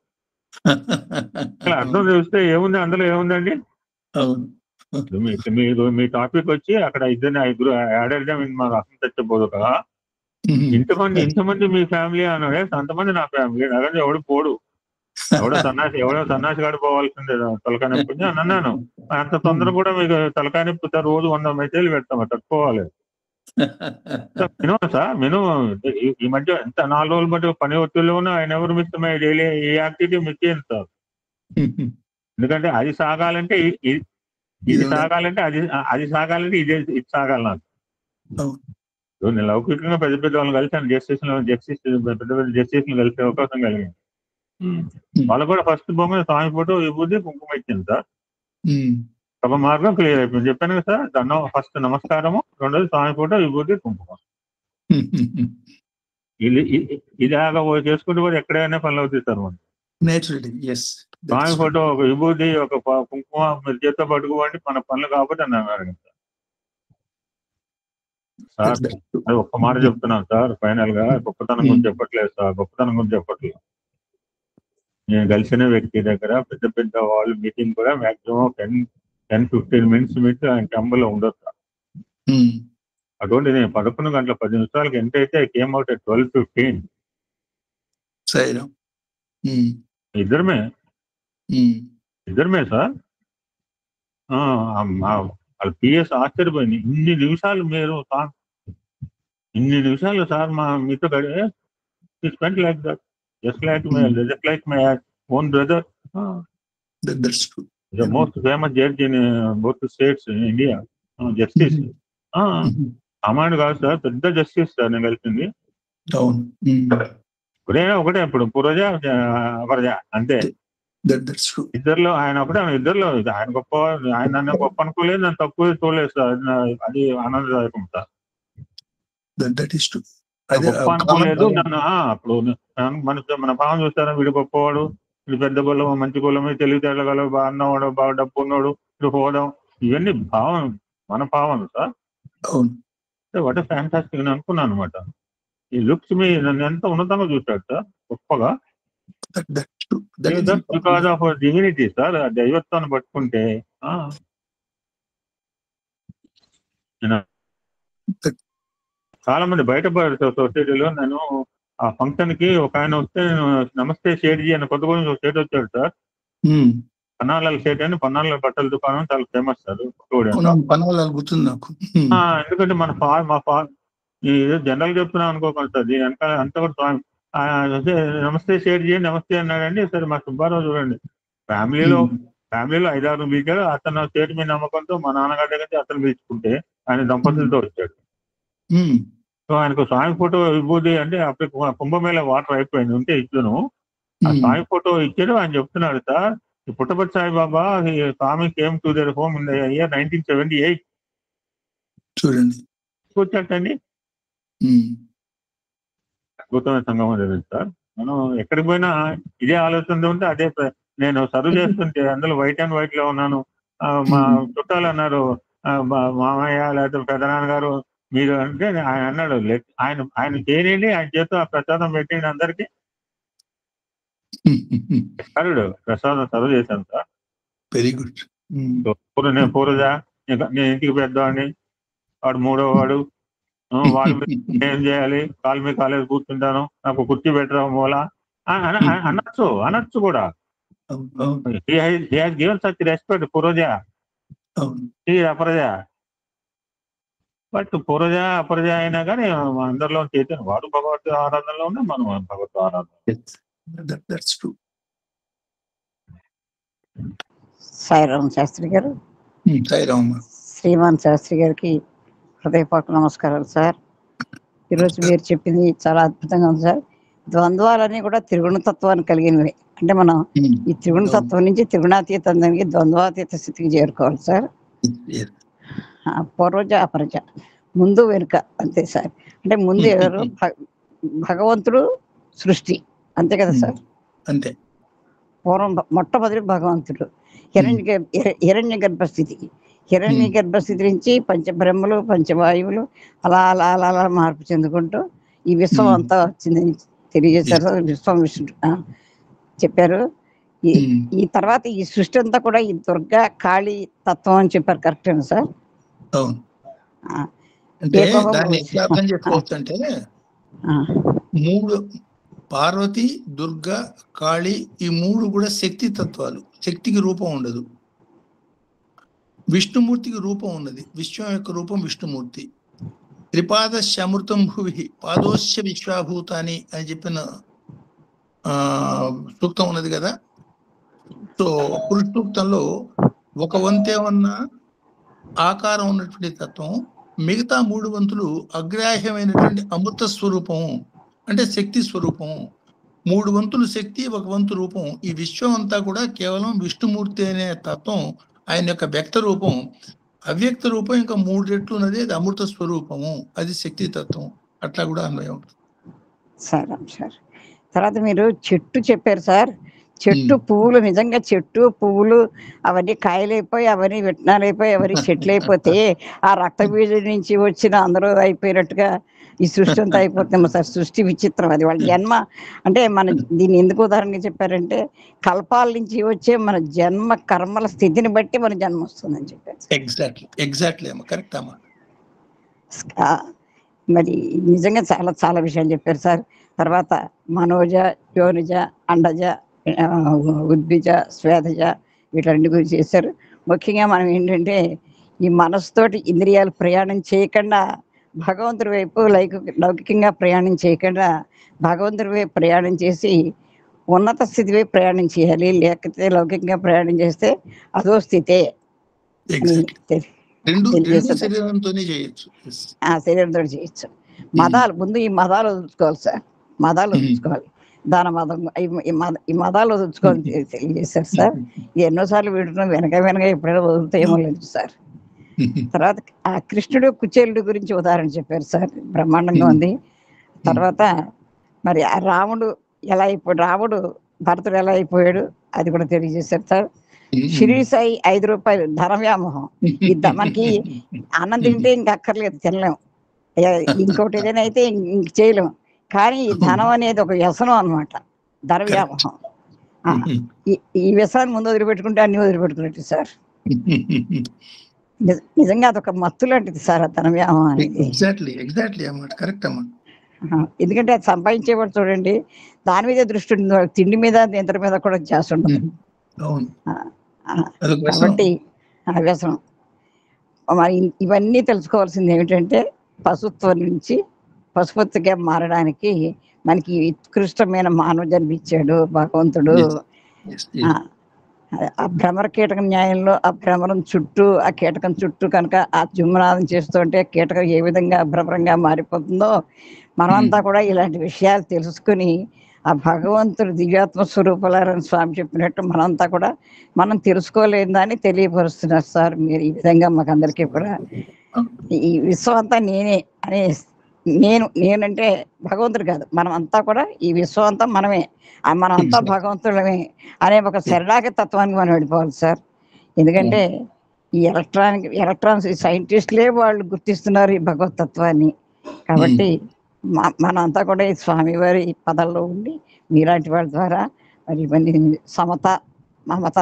అర్థం చూస్తే ఏముంది అందులో, ఏముందండి? మీరు మీ టాపిక్ వచ్చి అక్కడ 5 యాడెడ్ మా రసం తెచ్చబోదు కదా. ఇంతమంది మీ ఫ్యామిలీ అన్నాడే, అంతమంది నా ఫ్యామిలీ. అలాగే ఎవడు పోడు, ఎవడో సన్నాసి గాడు పోవాల్సిందే తలకాయ నొప్పి అని అన్నాను. అంత తొందర కూడా మీకు తలకాయ నొప్పి సార్, రోజు 100 మెసేజ్లు పెడతాం, తట్టుకోవాలి. నేను ఈ మధ్య ఎంత 4 రోజుల మధ్య పని ఒత్తిడిలో ఉన్నా ఆయన ఎవరు మిస్ మై డైలీ ఈ యాక్టివిటీ మిస్ చేయను సార్. ఎందుకంటే అది సాగాలంటే ఇది సాగాలంటే అది సాగాలంటే ఇది సాగాలి నాకు. నేను లౌకికంగా పెద్ద పెద్ద వాళ్ళని కలిసాను, జస్టిస్ పెద్ద పెద్ద జస్టిస్లు కలిసే అవకాశం కలిగింది. వాళ్ళు కూడా ఫస్ట్ బొమ్మ స్వామి ఫోటో విభూతి కుంకుమ ఇచ్చింది సార్. సభ మార్గం క్లియర్ అయిపోయింది. చెప్పాను కదా సార్, ఫస్ట్ నమస్కారము, రెండోది స్వామి ఫోటో విభూతి కుంకుమ. ఇలాగా చేసుకుంటూ కూడా ఎక్కడైనా పనులు అవుతాయి సార్. మనం స్వామి ఫోటో, ఒక విభూతి, ఒక కుంకుమ మీరు చేత్తో పట్టుకోండి, మన పనులు కాబట్టి అని అన్నారు సార్. అది ఒక్క మాట చెప్తున్నాను సార్, ఫైనల్ గా గొప్పతనం గురించి చెప్పట్లేదు సార్, గొప్పతనం గురించి చెప్పట్లేదు. నేను కలిసిన వ్యక్తి దగ్గర పెద్ద పెద్ద వాళ్ళు మీటింగ్ కూడా మాక్సిమం 10-15 మినిట్స్ మీట్ ఆయన కంబలో ఉండొచ్చు. అటువంటి నేను 11 గంటల 10 నిమిషాలకి ఎంత అయితే కేమ్ అవుట్ 12:15. ఇద్దరమే సార్. వాళ్ళ పిఎస్ ఆశ్చర్యపోయింది. ఇన్ని నిమిషాలు సార్ మీతో spend like that, just like my own brother. The most famous judge in both states in India, justice. అమాండ్ కాదు సార్, పెద్ద జస్టిస్ సార్ నేను కలిసింది. ఒకటే ఇప్పుడు పురోజ అపరజ అంతే. ఇద్దరులో ఆయన ఒకటే, ఇద్దరులో ఆయన గొప్ప, ఆయన నన్ను గొప్ప అనుకోలేదు, నన్ను తక్కువ చూడలేదు సార్. అది ఆనందదాయకం సార్. గొప్ప అనుకోలేదు నన్ను. అప్పుడు మన భావం చూస్తారా, వీడు గొప్పవాడు, వీడు పెద్ద కులం, మంచి కులమే, తెలివితేటలు గలవు, బాగా అన్నవాడు, బాగా డబ్బు ఉన్నాడు, వీడు హోదాం, ఇవన్నీ భావం, మన భావన సార్. వాట్ ఫ్యాంటాస్టిక్ అని అనుకున్నాను అనమాట. ఈ లుక్స్ మీ నన్ను ఎంత ఉన్నతంగా చూశాడు సార్, గొప్పగా. బికాస్ ఆఫ్ డివినిటీ సార్, దైవత్వాన్ని పట్టుకుంటే. చాలా మంది బయట సొసైటీలో, నేను ఆ ఫంక్షన్ కి ఒక ఆయన వస్తే నమస్తే షేట్జీ అని కొత్తగూడెం షేట్ వచ్చాడు సార్. పన్నాలాల్ షేట్ అని, పన్నాలాల్ బట్టల దుకాణం చాలా ఫేమస్ సార్. ఎందుకంటే మా జనరల్ చెప్తున్నాం అనుకోకండి సార్, దీని వెనకాల అంతా కూడా స్వామి. నమస్తే షేట్జీ, నమస్తే అన్నాడండి. సరే మా సుబ్బారావు చూడండి, ఫ్యామిలీలో 5-6 బీచారు. అతను షేట్ మీద నమ్మకంతో మా నాన్నగారి దగ్గర అతను పీల్చుకుంటే ఆయన దంపతులతో వచ్చాడు. సో ఆయనకు స్వామి ఫోటో విభూతి అంటే అప్పుడు కుంభమేళ వాటర్ అయిపోయింది, ఉంటే ఇచ్చును. ఆ స్వామి ఫోటో ఇచ్చాడు. ఆయన చెప్తున్నాడు sir, Puttaparthi Sai Baba Swami came to their home in the year 1978. చూడండి వచ్చాటండి. అద్భుతమైన సంగమం జరిగింది సార్. మనం ఎక్కడికి పోయినా ఇదే ఆలోచన ఉంటే అదే. నేను సర్వ్ చేస్తుంటే అందులో వైట్ అండ్ వైట్ లో ఉన్నాను. మా చుట్టాలు అన్నారు, మామయ్య లేకపోతే పెదనాన్న గారు మీరు అంటే, ఆయన అన్నాడు ఆయన చేయండి, ఆయన చేస్తూ ఆ ప్రసాదం పెట్టండి అందరికి. ప్రసాదం సర్వ్ చేశాను సార్. Very good. నేను పూర్వజా, నేను ఇంటికి పెద్దవాడిని, వాడు 3వ వాడు, వాడు ఏం చేయాలి, కాలు మీ కాలేజ్ కూర్చుంటాను, నాకు కుర్చీ పెట్టరా మూల అనొచ్చు కూడా. గివెన్ సచ్ రెస్పెక్ట్ పూర్వజా అపరజ. బట్ పూర్వజ అపరజ అయినా కానీ అందరిలో చైతన్యం, వాడు భగవత్ ఆరాధనలో ఉన్నా, మనం భగవత్ ఆరాధన. సాయిరామ్ శాస్త్రి గారు, శ్రీమాన్ శాస్త్రి గారికి హృదయపూర్వక నమస్కారాలు సార్. ఈరోజు మీరు చెప్పింది చాలా అద్భుతంగా ఉంది సార్. ద్వంద్వాలన్నీ కూడా త్రిగుణతత్వాన్ని కలిగినవి. అంటే మనం ఈ త్రిగుణతత్వం నుంచి త్రిగుణాతీతం దానికి ద్వంద్వాతీత స్థితికి చేరుకోవాలి సార్. పూర్వజ అపరజ, ముందు వెనుక, అంతే సార్. అంటే ముందు ఎవరు? భగవంతుడు, సృష్టి, అంతే కదా సార్? అంతే. పూర్వం మొట్టమొదటి భగవంతుడు హిరణ్య గర్భస్థితికి, హిరణ్య గర్భస్థితి నుంచి పంచబ్రహ్మలు, పంచవాయువులు అలా అలా అలా అలా మార్పు చెందుకుంటూ ఈ విశ్వం అంతా వచ్చిందని తెలియజేశారు. విశ్వం విష్ణు చెప్పారు. ఈ తర్వాత ఈ సృష్టి అంతా కూడా ఈ దుర్గా కాళీ తత్వం అని చెప్పారు. కరెక్టేనా సార్? అంటే దాన్ని ఎట్లా అర్థం చేసుకోవచ్చు అంటే, మూడు పార్వతి, దుర్గా, కాళీ ఈ మూడు కూడా శక్తి తత్వాలు. శక్తికి రూపం ఉండదు. విష్ణుమూర్తికి రూపం ఉన్నది. విశ్వం యొక్క రూపం విష్ణుమూర్తి. త్రిపాదశమృతం భువి పాదోశ్య విశ్వాభూతాని అని చెప్పిన సూక్తం ఉన్నది కదా. సో పురుష సూక్తంలో ఒక వంతే ఉన్న ఆకారం ఉన్నటువంటి తత్వం, మిగతా మూడు వంతులు అగ్రాహ్యమైనటువంటి అమృత స్వరూపము, అంటే శక్తి స్వరూపము. మూడు వంతులు శక్తి, ఒక వంతు రూపం. ఈ విశ్వం అంతా కూడా కేవలం విష్ణుమూర్తి అనే తత్వం, ఆయన యొక్క వ్యక్త రూపం. అవ్యక్త రూపం ఇంకా మూడు రెట్లు ఉన్నది, అది అమృత స్వరూపము, అది శక్తి తత్వం. అట్లా కూడా అన్వయం అవుతుంది సార్. తర్వాత మీరు చెట్టు చెప్పారు సార్. చెట్టు పువ్వులు, నిజంగా చెట్టు పువ్వులు అవన్నీ కాయలైపోయి, అవన్నీ విత్తనాలైపోయి, అవన్నీ చెట్లు అయిపోతే ఆ రక్తబీజం నుంచి వచ్చిన అందరూ అయిపోయినట్టుగా ఈ సృష్టి అంతా అయిపోతుంది సార్. సృష్టి విచిత్రం. అది వాళ్ళ జన్మ. అంటే మన దీన్ని ఎందుకు ఉదాహరణగా చెప్పారంటే, కల్పాల నుంచి వచ్చే మన జన్మ కర్మల స్థితిని బట్టి మన జన్మ వస్తుందని చెప్పారు. ఎగ్జాక్ట్లీ అమ్మా, కరెక్ట్ అమ్మా. మరి నిజంగా చాలా చాలా విషయాలు చెప్పారు సార్. తర్వాత మనోజ, యోనిజ, అండజ, ఉద్భిజ, స్వేదజ వీటన్నిటి గురించి చేశారు. ముఖ్యంగా మనం ఏంటంటే, ఈ మనసుతోటి ఇంద్రియాలు ప్రయాణం చేయకుండా భగవంతుడి వైపు లౌకికంగా ప్రయాణం చేయకుండా భగవంతుడి వైపు ప్రయాణం చేసి ఉన్నత స్థితి వైపు ప్రయాణం చేయాలి. లేకపోతే లౌకికంగా ప్రయాణం చేస్తే అదో స్థితే. శరీరంతో చేయొచ్చు. మదాలు ముందు ఈ మదాలు వదులుకోవాలి సార్. మదాలు వదులుకోవాలి. దాన మతం ఈ మదాలు వదులుకోవాలి తెలియజేశారు సార్. ఎన్నోసార్లు వింటున్నాం, వెనక ఎప్పుడైనా వదులుతాయేమో లేదు సార్. తర్వాత ఆ కృష్ణుడు కుచేలుడు గురించి ఉదాహరణ చెప్పారు సార్. బ్రహ్మాండంగా ఉంది. తర్వాత మరి ఆ రాముడు ఎలా అయిపోయాడు, రాముడు భరతుడు ఎలా అయిపోయాడు, అది కూడా తెలియజేశారు సార్. షిరిడి సాయి 5 రూపాయలు ధన వ్యామోహం. మనకి అన్నం తింటే ఇంక అక్కర్లేదు, తినలేము. ఇంకోటి ఏదైనా అయితే ఇంక చేయలేము. కానీ ఈ ధనం అనేది ఒక వ్యసనం అనమాట, ధన వ్యామోహం. ఈ వ్యసనాన్ని ముందు వదిలిపెట్టుకుంటే అన్ని వదిలిపెట్టుకున్నట్టు సార్. నిజంగా అదొక మత్తు లాంటిది సార్ ఆ ధన వ్యామోహం అనేది. ఎందుకంటే అది సంపాదించేవాడు చూడండి, దాని మీద దృష్టి ఉంటుంది, తిండి మీద నిద్ర మీద కూడా చేస్తుండదు. కాబట్టి ఆ వ్యసనం. మరి ఇవన్నీ తెలుసుకోవాల్సింది ఏమిటంటే, పశుత్వం నుంచి పశుపతిగా మారడానికి మనకి ఉత్కృష్టమైన మానవ జన్మిచ్చాడు భగవంతుడు. ఆ భ్రమర కీటక న్యాయంలో ఆ భ్రమరం చుట్టూ, ఆ కీటకం చుట్టూ కనుక ఆ జుమ్నాదం చేస్తుంటే కీటకం ఏ విధంగా అభ్రమరంగా మారిపోతుందో, మనమంతా కూడా ఇలాంటి విషయాలు తెలుసుకుని ఆ భగవంతుడు దివ్యాత్మ స్వరూపాలని స్వామి చెప్పినట్టు మనంతా కూడా మనం తెలుసుకోలేని దాన్ని తెలియపరుస్తున్నారు సార్ మీరు. ఈ విధంగా మాకందరికీ కూడా ఈ విశ్వం అంతా నేనే అనే, నేనంటే భగవంతుడు కాదు, మనం అంతా కూడా ఈ విశ్వం అంతా మనమే, మనమంతా భగవంతుడమే అనే ఒక శరణాగతి తత్వానికి మనం వెళ్ళిపోవాలి సార్. ఎందుకంటే ఈ ఎలక్ట్రాన్స్ సైంటిస్టులే వాళ్ళు గుర్తిస్తున్నారు ఈ భగవత్ తత్వాన్ని. కాబట్టి మనంతా కూడా ఈ స్వామివారి పదాల్లో ఉండి మీలాంటి వాళ్ళ ద్వారా మరి ఇవన్నీ సమత, మమత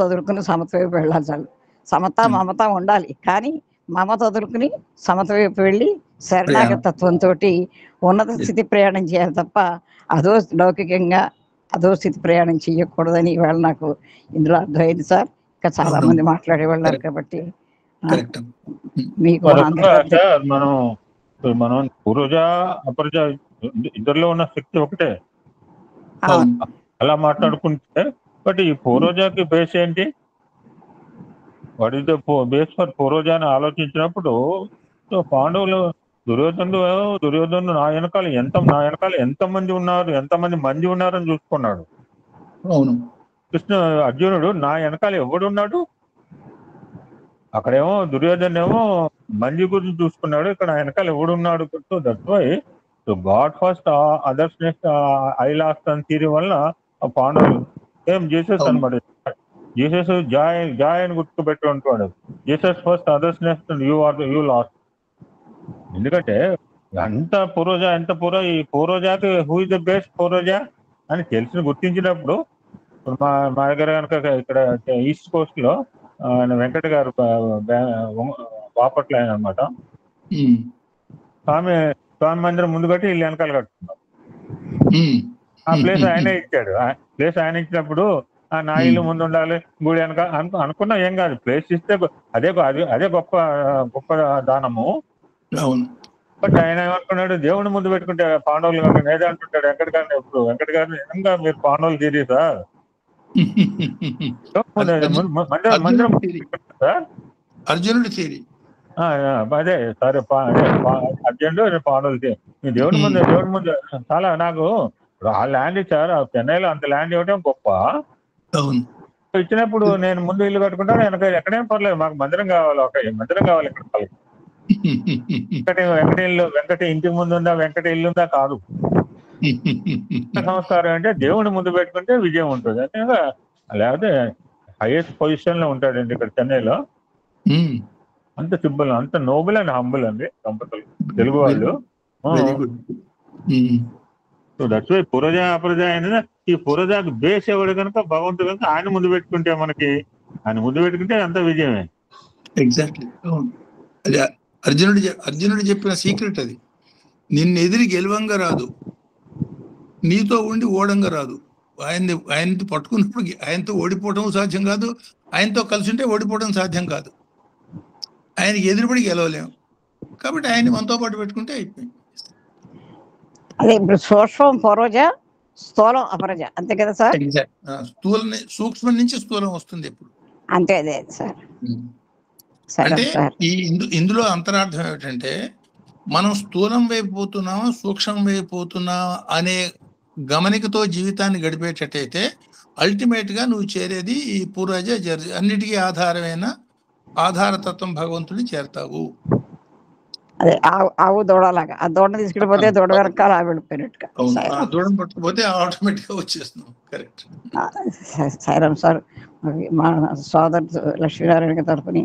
వదులుకుని సమత వైపు వెళ్ళాలి చాలు. సమత మమత ఉండాలి, కానీ మమత వదులుకుని సమత వైపు వెళ్ళి శరణాగత తత్వంతో ఉన్నత స్థితి ప్రయాణం చేయాలి తప్ప అదో లౌకికంగా అదో స్థితి ప్రయాణం చేయకూడదని ఇవాళ నాకు ఇందులో అర్థమైంది సార్. ఇంకా చాలా మంది మాట్లాడేవాళ్ళు కాబట్టి మీకు మనం పూర్వజ అపరజ ఇద్దరిలో ఉన్న శక్తి ఒకటే అలా మాట్లాడుకుంటే, బట్ ఈ పూర్వజకి బేస్ ఏంటి? What is the base for పూర్వజ అని ఆలోచించినప్పుడు పాండవులు దుర్యోధనుడు నా వెనకాల ఎంతమంది ఉన్నారని చూసుకున్నాడు. అవును. అర్జునుడు నా వెనకాల ఎవడున్నాడు, అక్కడేమో దుర్యోధనేమో మంది గురించి చూసుకున్నాడు, ఇక్కడ వెనకాల ఎవడున్నాడు. That's why God first others next I last అని తీరి వల్ల పాండవులు ఏం జీసస్ అనమాట. జీసస్ జాయ్ అని గుర్తుపెట్టి ఉంటాడు. Jesus first others next you last. ఎందుకంటే ఎంత పూర్వజ ఈ పూర్వజాకి హూ ఇస్ ద బెస్ట్ పూర్వజ అని గుర్తించినప్పుడు మా దగ్గర కనుక ఇక్కడ ఈస్ట్ కోస్ట్ లో వెంకట గారు బాపట్ల ఆయన అనమాట. స్వామి మందిరం ముందు కట్టి ఇల్లు వెనకాల కట్టుకున్నారు. ఆ ప్లేస్ ఆయనే ఇచ్చాడు. ప్లేస్ ఆయన ఇచ్చినప్పుడు నా ఇల్లు ముందు ఉండాలి, గుడి వెనక అనుకున్నా ఏం కాదు. ప్లేస్ ఇస్తే అదే గొప్ప దానము. బట్ ఆయన ఏమనుకున్నాడు, దేవుని ముందు పెట్టుకుంటే పాండవులు కానీ నేదే అంటుంటాడు వెంకట గారిని. ఎప్పుడు వెంకట గారిని నిజంగా మీరు పాండవులు తీరి సార్ మందిరం సార్ అర్జునుడి తీరి అదే సరే అర్జునుడు పాండవులు తీరి మీ దేవుని ముందు చాలా నాకు ఆ ల్యాండ్ ఇచ్చారు. చెన్నైలో అంత ల్యాండ్ ఇవ్వడం గొప్ప. ఇచ్చినప్పుడు నేను ముందు ఇల్లు కట్టుకుంటాను, ఎక్కడేం పర్లేదు, మాకు మందిరం కావాలి, మందిరం కావాలి ఇక్కడ. వెంకట ఇంటి ముందు ఉందా, వెంకట ఇల్లుందా కాదు. సంస్కారం అంటే దేవుని ముందు పెట్టుకుంటే విజయం ఉంటుంది. అంటే లేకపోతే హైయెస్ట్ పొజిషన్ లో ఉంటాడండి ఇక్కడ చెన్నైలో. అంత సింపుల్, అంత నోబుల్ అండ్ హంబుల్ అండి దంపతులు తెలుగు వాళ్ళు. సో దట్స్ వై పూర్వజ అపరజ అనేది ఈ పూర్వజకు బేస్ ఎవడు కనుక భగవంతుడు కనుక ఆయన ముందు పెట్టుకుంటే ఆయన ముందు పెట్టుకుంటే అంత విజయమే. ఎగ్జాక్ట్లీ. అది అర్జునుడు చెప్పిన సీక్రెట్ అది. నిన్ను ఎదిరి గెలవంగా రాదు, నీతో ఉండి ఓడంగా రాదు. ఆయనతో పట్టుకున్నప్పుడు ఆయనతో ఓడిపోవడం సాధ్యం కాదు, ఆయనతో కలిసి ఉంటే ఓడిపోవడం సాధ్యం కాదు. ఆయనకి ఎదురుపడి గెలవలేము కాబట్టి ఆయన్ని మనతో పాటు పెట్టుకుంటే అయిపోయింది. అదే ఇప్పుడు సూక్ష్మం పూర్వజ, స్థూలం అపరజ, అంతే కదా సార్? సూక్ష్మం నుంచి స్థూలం వస్తుంది ఎప్పుడు. అంతే అదే సార్. అంటే ఇందులో అంతరార్థం ఏమిటంటే మనం స్థూలం వైపు పోతున్నామా సూక్ష్మం వైపు పోతున్నామా అనే గమనికతో జీవితాన్ని గడిపేటట్టయితే అల్టిమేట్ గా నువ్వు చేరేది ఈ పూర్వజ అన్నిటికీ ఆధారతత్వం భగవంతుని చేరతావు. అదే ఆవు దూడలాగా, ఆ దూడ తీసుకెళ్ళిపోతే దూడ వెనకాల వెళ్ళిపోయినట్టుగా. దూడను పట్టుకుపోతే ఆటోమేటిక్ గా వచ్చేస్తున్నాం. కరెక్ట్. సాయిరామ్ సార్, మా సోదరు లక్ష్మీనారాయణ తరఫుని,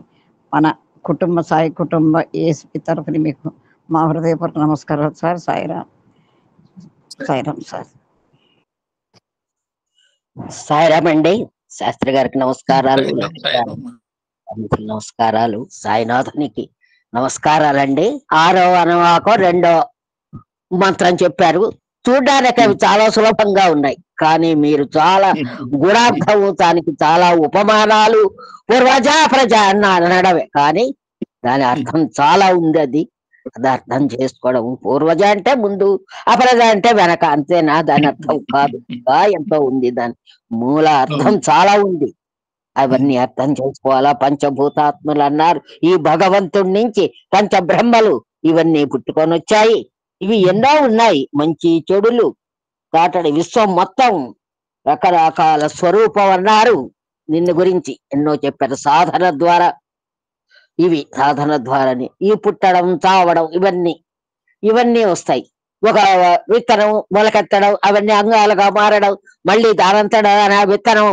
మన కుటుంబ సాయి కుటుంబ ఏఎస్పీ తరఫుని మీకు మా హృదయపూర్వక నమస్కారాలు సార్. సాయిరామ్. సార్. సాయిరామ్ అండి. శాస్త్రి గారికి నమస్కారాలు. నమస్కారాలు. సాయినాథునికి నమస్కారాలండి. 6వ అనువాకం 2వ మంత్రం చెప్పారు. చూడడానికి అవి చాలా సులభంగా ఉన్నాయి, కానీ మీరు చాలా గుణార్థము, దానికి చాలా ఉపమానాలు, పూర్వజ ప్రజ అనడమే, కానీ దాని అర్థం చాలా ఉంది. అది అర్థం చేసుకోవడం. పూర్వజ అంటే ముందు, అపరజ అంటే వెనక, అంతేనా? దాని అర్థం కాదు, ఎంతో ఉంది. దాని మూల అర్థం చాలా ఉంది. అవన్నీ అర్థం చేసుకోవాలా. పంచభూతాత్ములు అన్నారు. ఈ భగవంతుడి నుంచి పంచబ్రహ్మలు ఇవన్నీ పుట్టుకొని వచ్చాయి. ఇవి ఎన్నో ఉన్నాయి, మంచి చెడులు దాటడి విశ్వం మొత్తం రకరకాల స్వరూపం అన్నారు. నిన్ను గురించి ఎన్నో చెప్పారు. సాధన ద్వారా ఈ పుట్టడం, చావడం ఇవన్నీ వస్తాయి. ఒక విత్తనం మొలకెత్తడం, అవన్నీ అంగాలుగా మారడం, మళ్ళీ దానంతట విత్తనం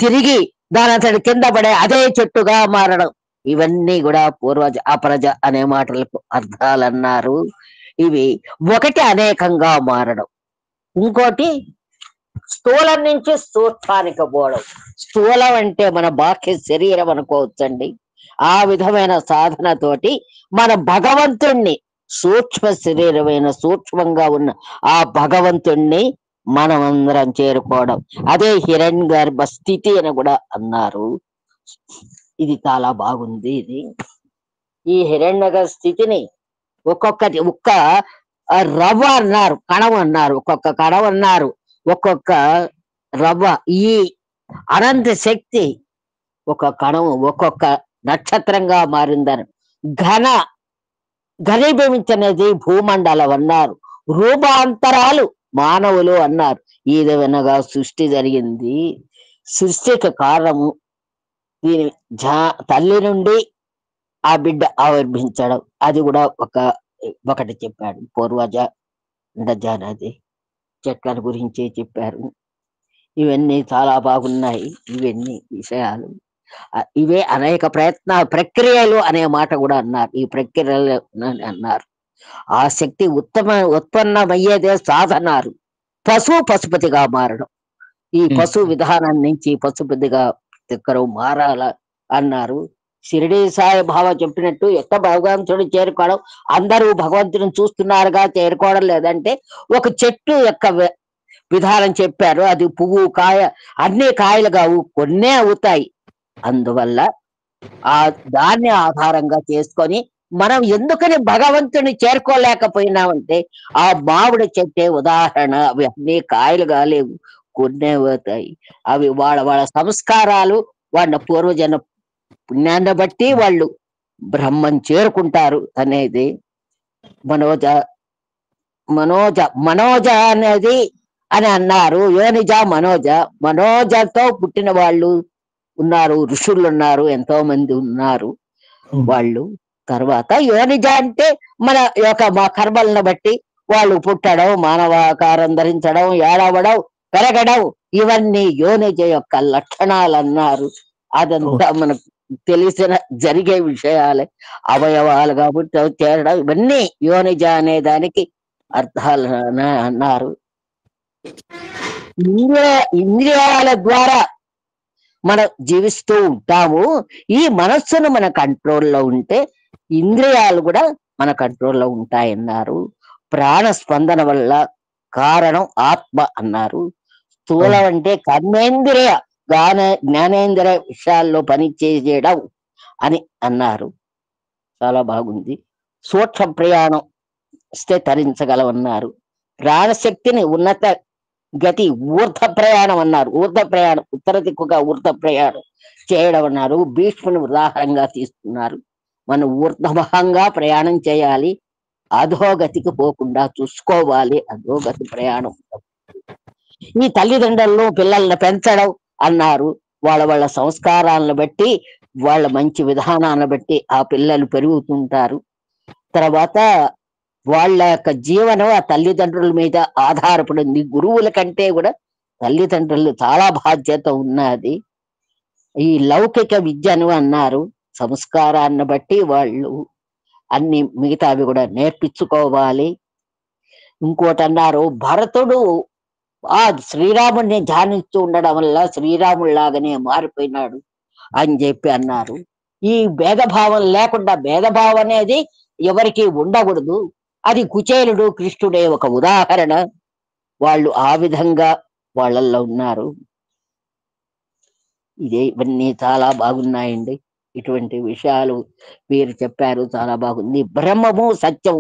తిరిగి దానంతటి కింద పడే అదే చెట్టుగా మారడం, ఇవన్నీ కూడా పూర్వజ అపరజ అనే మాటలకు అర్థాలన్నారు. ఇవి ఒకటి అనేకంగా మారడం, ఇంకోటి స్థూలం నుంచి సూక్ష్మానికి పోవడం. స్థూలం అంటే మన బాహ్య శరీరం అనుకోవచ్చండి. ఆ విధమైన సాధనతోటి మన భగవంతుణ్ణి, సూక్ష్మ శరీరమైన సూక్ష్మంగా ఉన్న ఆ భగవంతుణ్ణి మనమందరం చేరుకోవడం. అదే హిరణ్యగర్భ స్థితి అని కూడా అన్నారు. ఇది చాలా బాగుంది. ఈ హిరణ్యగర్భ స్థితిని ఒక్క రవ్వ అన్నారు, కణం అన్నారు, ఒక్కొక్క కణం అన్నారు, ఒక్కొక్క రవ్వ. ఈ అనంత శక్తి ఒక కణం, ఒక్కొక్క నక్షత్రంగా మారిందని. ఘనీభవించనేది భూమండలం అన్నారు. రూపాంతరాలు మానవులు అన్నారు. ఈ విధంగా సృష్టి జరిగింది. సృష్టికి కారణము దీని తల్లి నుండి ఆ బిడ్డ ఆవిర్భించడం, అది కూడా ఒకటి చెప్పాడు. పూర్వజ నది చెట్ల గురించి చెప్పారు. ఇవన్నీ చాలా బాగున్నాయి. ఇవన్నీ విషయాలు, ఇవే అనేక ప్రక్రియలు అనే మాట కూడా అన్నారు. ఈ ప్రక్రియలు అన్నారు. ఆ శక్తి ఉత్పన్నమయ్యేదే సాధనారు. పశుపతిగా మారడం. ఈ పశు విధానం నుంచి పశుపతిగా మారాల అన్నారు. షిరిడి సాయి బాబా చెప్పినట్టు ఎక్క భగవంతుడు చేరుకోవడం, అందరూ భగవంతుని చూస్తున్నారుగా చేరుకోవడం లేదంటే ఒక చెట్టు యొక్క విధానం చెప్పారు. అది పువ్వు కాయ అన్ని కాయలు కావు, కొన్నే అవుతాయి. అందువల్ల దాన్ని ఆధారంగా చేసుకొని మనం ఎందుకని భగవంతుని చేరుకోలేకపోయినామంటే ఆ మామిడి చెట్టే ఉదాహరణ. అవి అన్ని కాయలు కాలేవు, కొన్నే అవుతాయి. అవి వాళ్ళ సంస్కారాలు, వాళ్ళ పూర్వజన పుణ్యాన్ని బట్టి వాళ్ళు బ్రహ్మం చేరుకుంటారు అనేది. మనోజ అనేది అని అన్నారు. యోనిజ మనోజతో పుట్టిన వాళ్ళు ఉన్నారు, ఋషులు ఉన్నారు, ఎంతో మంది ఉన్నారు. వాళ్ళు తర్వాత యోనిజ అంటే మన మా కర్మలను బట్టి వాళ్ళు పుట్టడం, మానవాకారం ధరించడం, ఏడవడం, పెరగడం, ఇవన్నీ యోనిజ యొక్క లక్షణాలు అన్నారు. అదంతా మనకు తెలిసిన జరిగే విషయాలే. అవయవాలు కాబట్టి చేరడం, ఇవన్నీ యోనిజ అనే దానికి అర్థాలు అన్నారు. ఇంద్రియాల ద్వారా మనం జీవిస్తూ ఉంటాము. ఈ మనస్సును మన కంట్రోల్లో ఉంటే ఇంద్రియాలు కూడా మన కంట్రోల్లో ఉంటాయన్నారు. ప్రాణ స్పందన వల్ల కారణం ఆత్మ అన్నారు. స్థూలం అంటే కర్మేంద్రియ జ్ఞానేంద్రియ విషయాల్లో పని చేయడం అని అన్నారు. చాలా బాగుంది. సూక్ష్మ ప్రయాణం ఇస్తే తరించగలవన్నారు. ప్రాణశక్తిని ఉన్నత గతి ఊర్ధ ప్రయాణం అన్నారు. ఊర్ధ ప్రయాణం, ఉత్తర దిక్కుగా ఊర్ధ ప్రయాణం చేయడం అన్నారు. భీష్ముని ఉదాహరణగా తీసుకున్నారు. మనం ఊర్ధముఖంగా ప్రయాణం చేయాలి, అధోగతికి పోకుండా చూసుకోవాలి. అధోగతి ప్రయాణం. ఈ తల్లిదండ్రులను పిల్లల్ని పెంచడం అన్నారు. వాళ్ళ సంస్కారాలను బట్టి, వాళ్ళ మంచి విధానాలను బట్టి ఆ పిల్లలు పెరుగుతుంటారు. తర్వాత వాళ్ళ యొక్క జీవనం ఆ తల్లిదండ్రుల మీద ఆధారపడింది. గురువుల కంటే కూడా తల్లిదండ్రులు చాలా బాధ్యత ఉన్నది. ఈ లౌకిక విద్యను అన్నారు. సంస్కారాన్ని బట్టి వాళ్ళు అన్ని మిగతావి కూడా నేర్పించుకోవాలి. ఇంకోటి అన్నారు, భరతుడు శ్రీరాముడిని ధ్యానిస్తూ ఉండడం వల్ల శ్రీరాముడిలాగానే మారిపోయినాడు అని చెప్పి అన్నారు. ఈ భేదభావం లేకుండా, భేదభావం అనేది ఎవరికి ఉండకూడదు. అది కుచేలుడు కృష్ణుడే ఒక ఉదాహరణ. వాళ్ళు ఆ విధంగా వాళ్ళల్లో ఉన్నారు. ఇవన్నీ చాలా బాగున్నాయండి. ఇటువంటి విషయాలు మీరు చెప్పారు, చాలా బాగుంది. బ్రహ్మము సత్యం,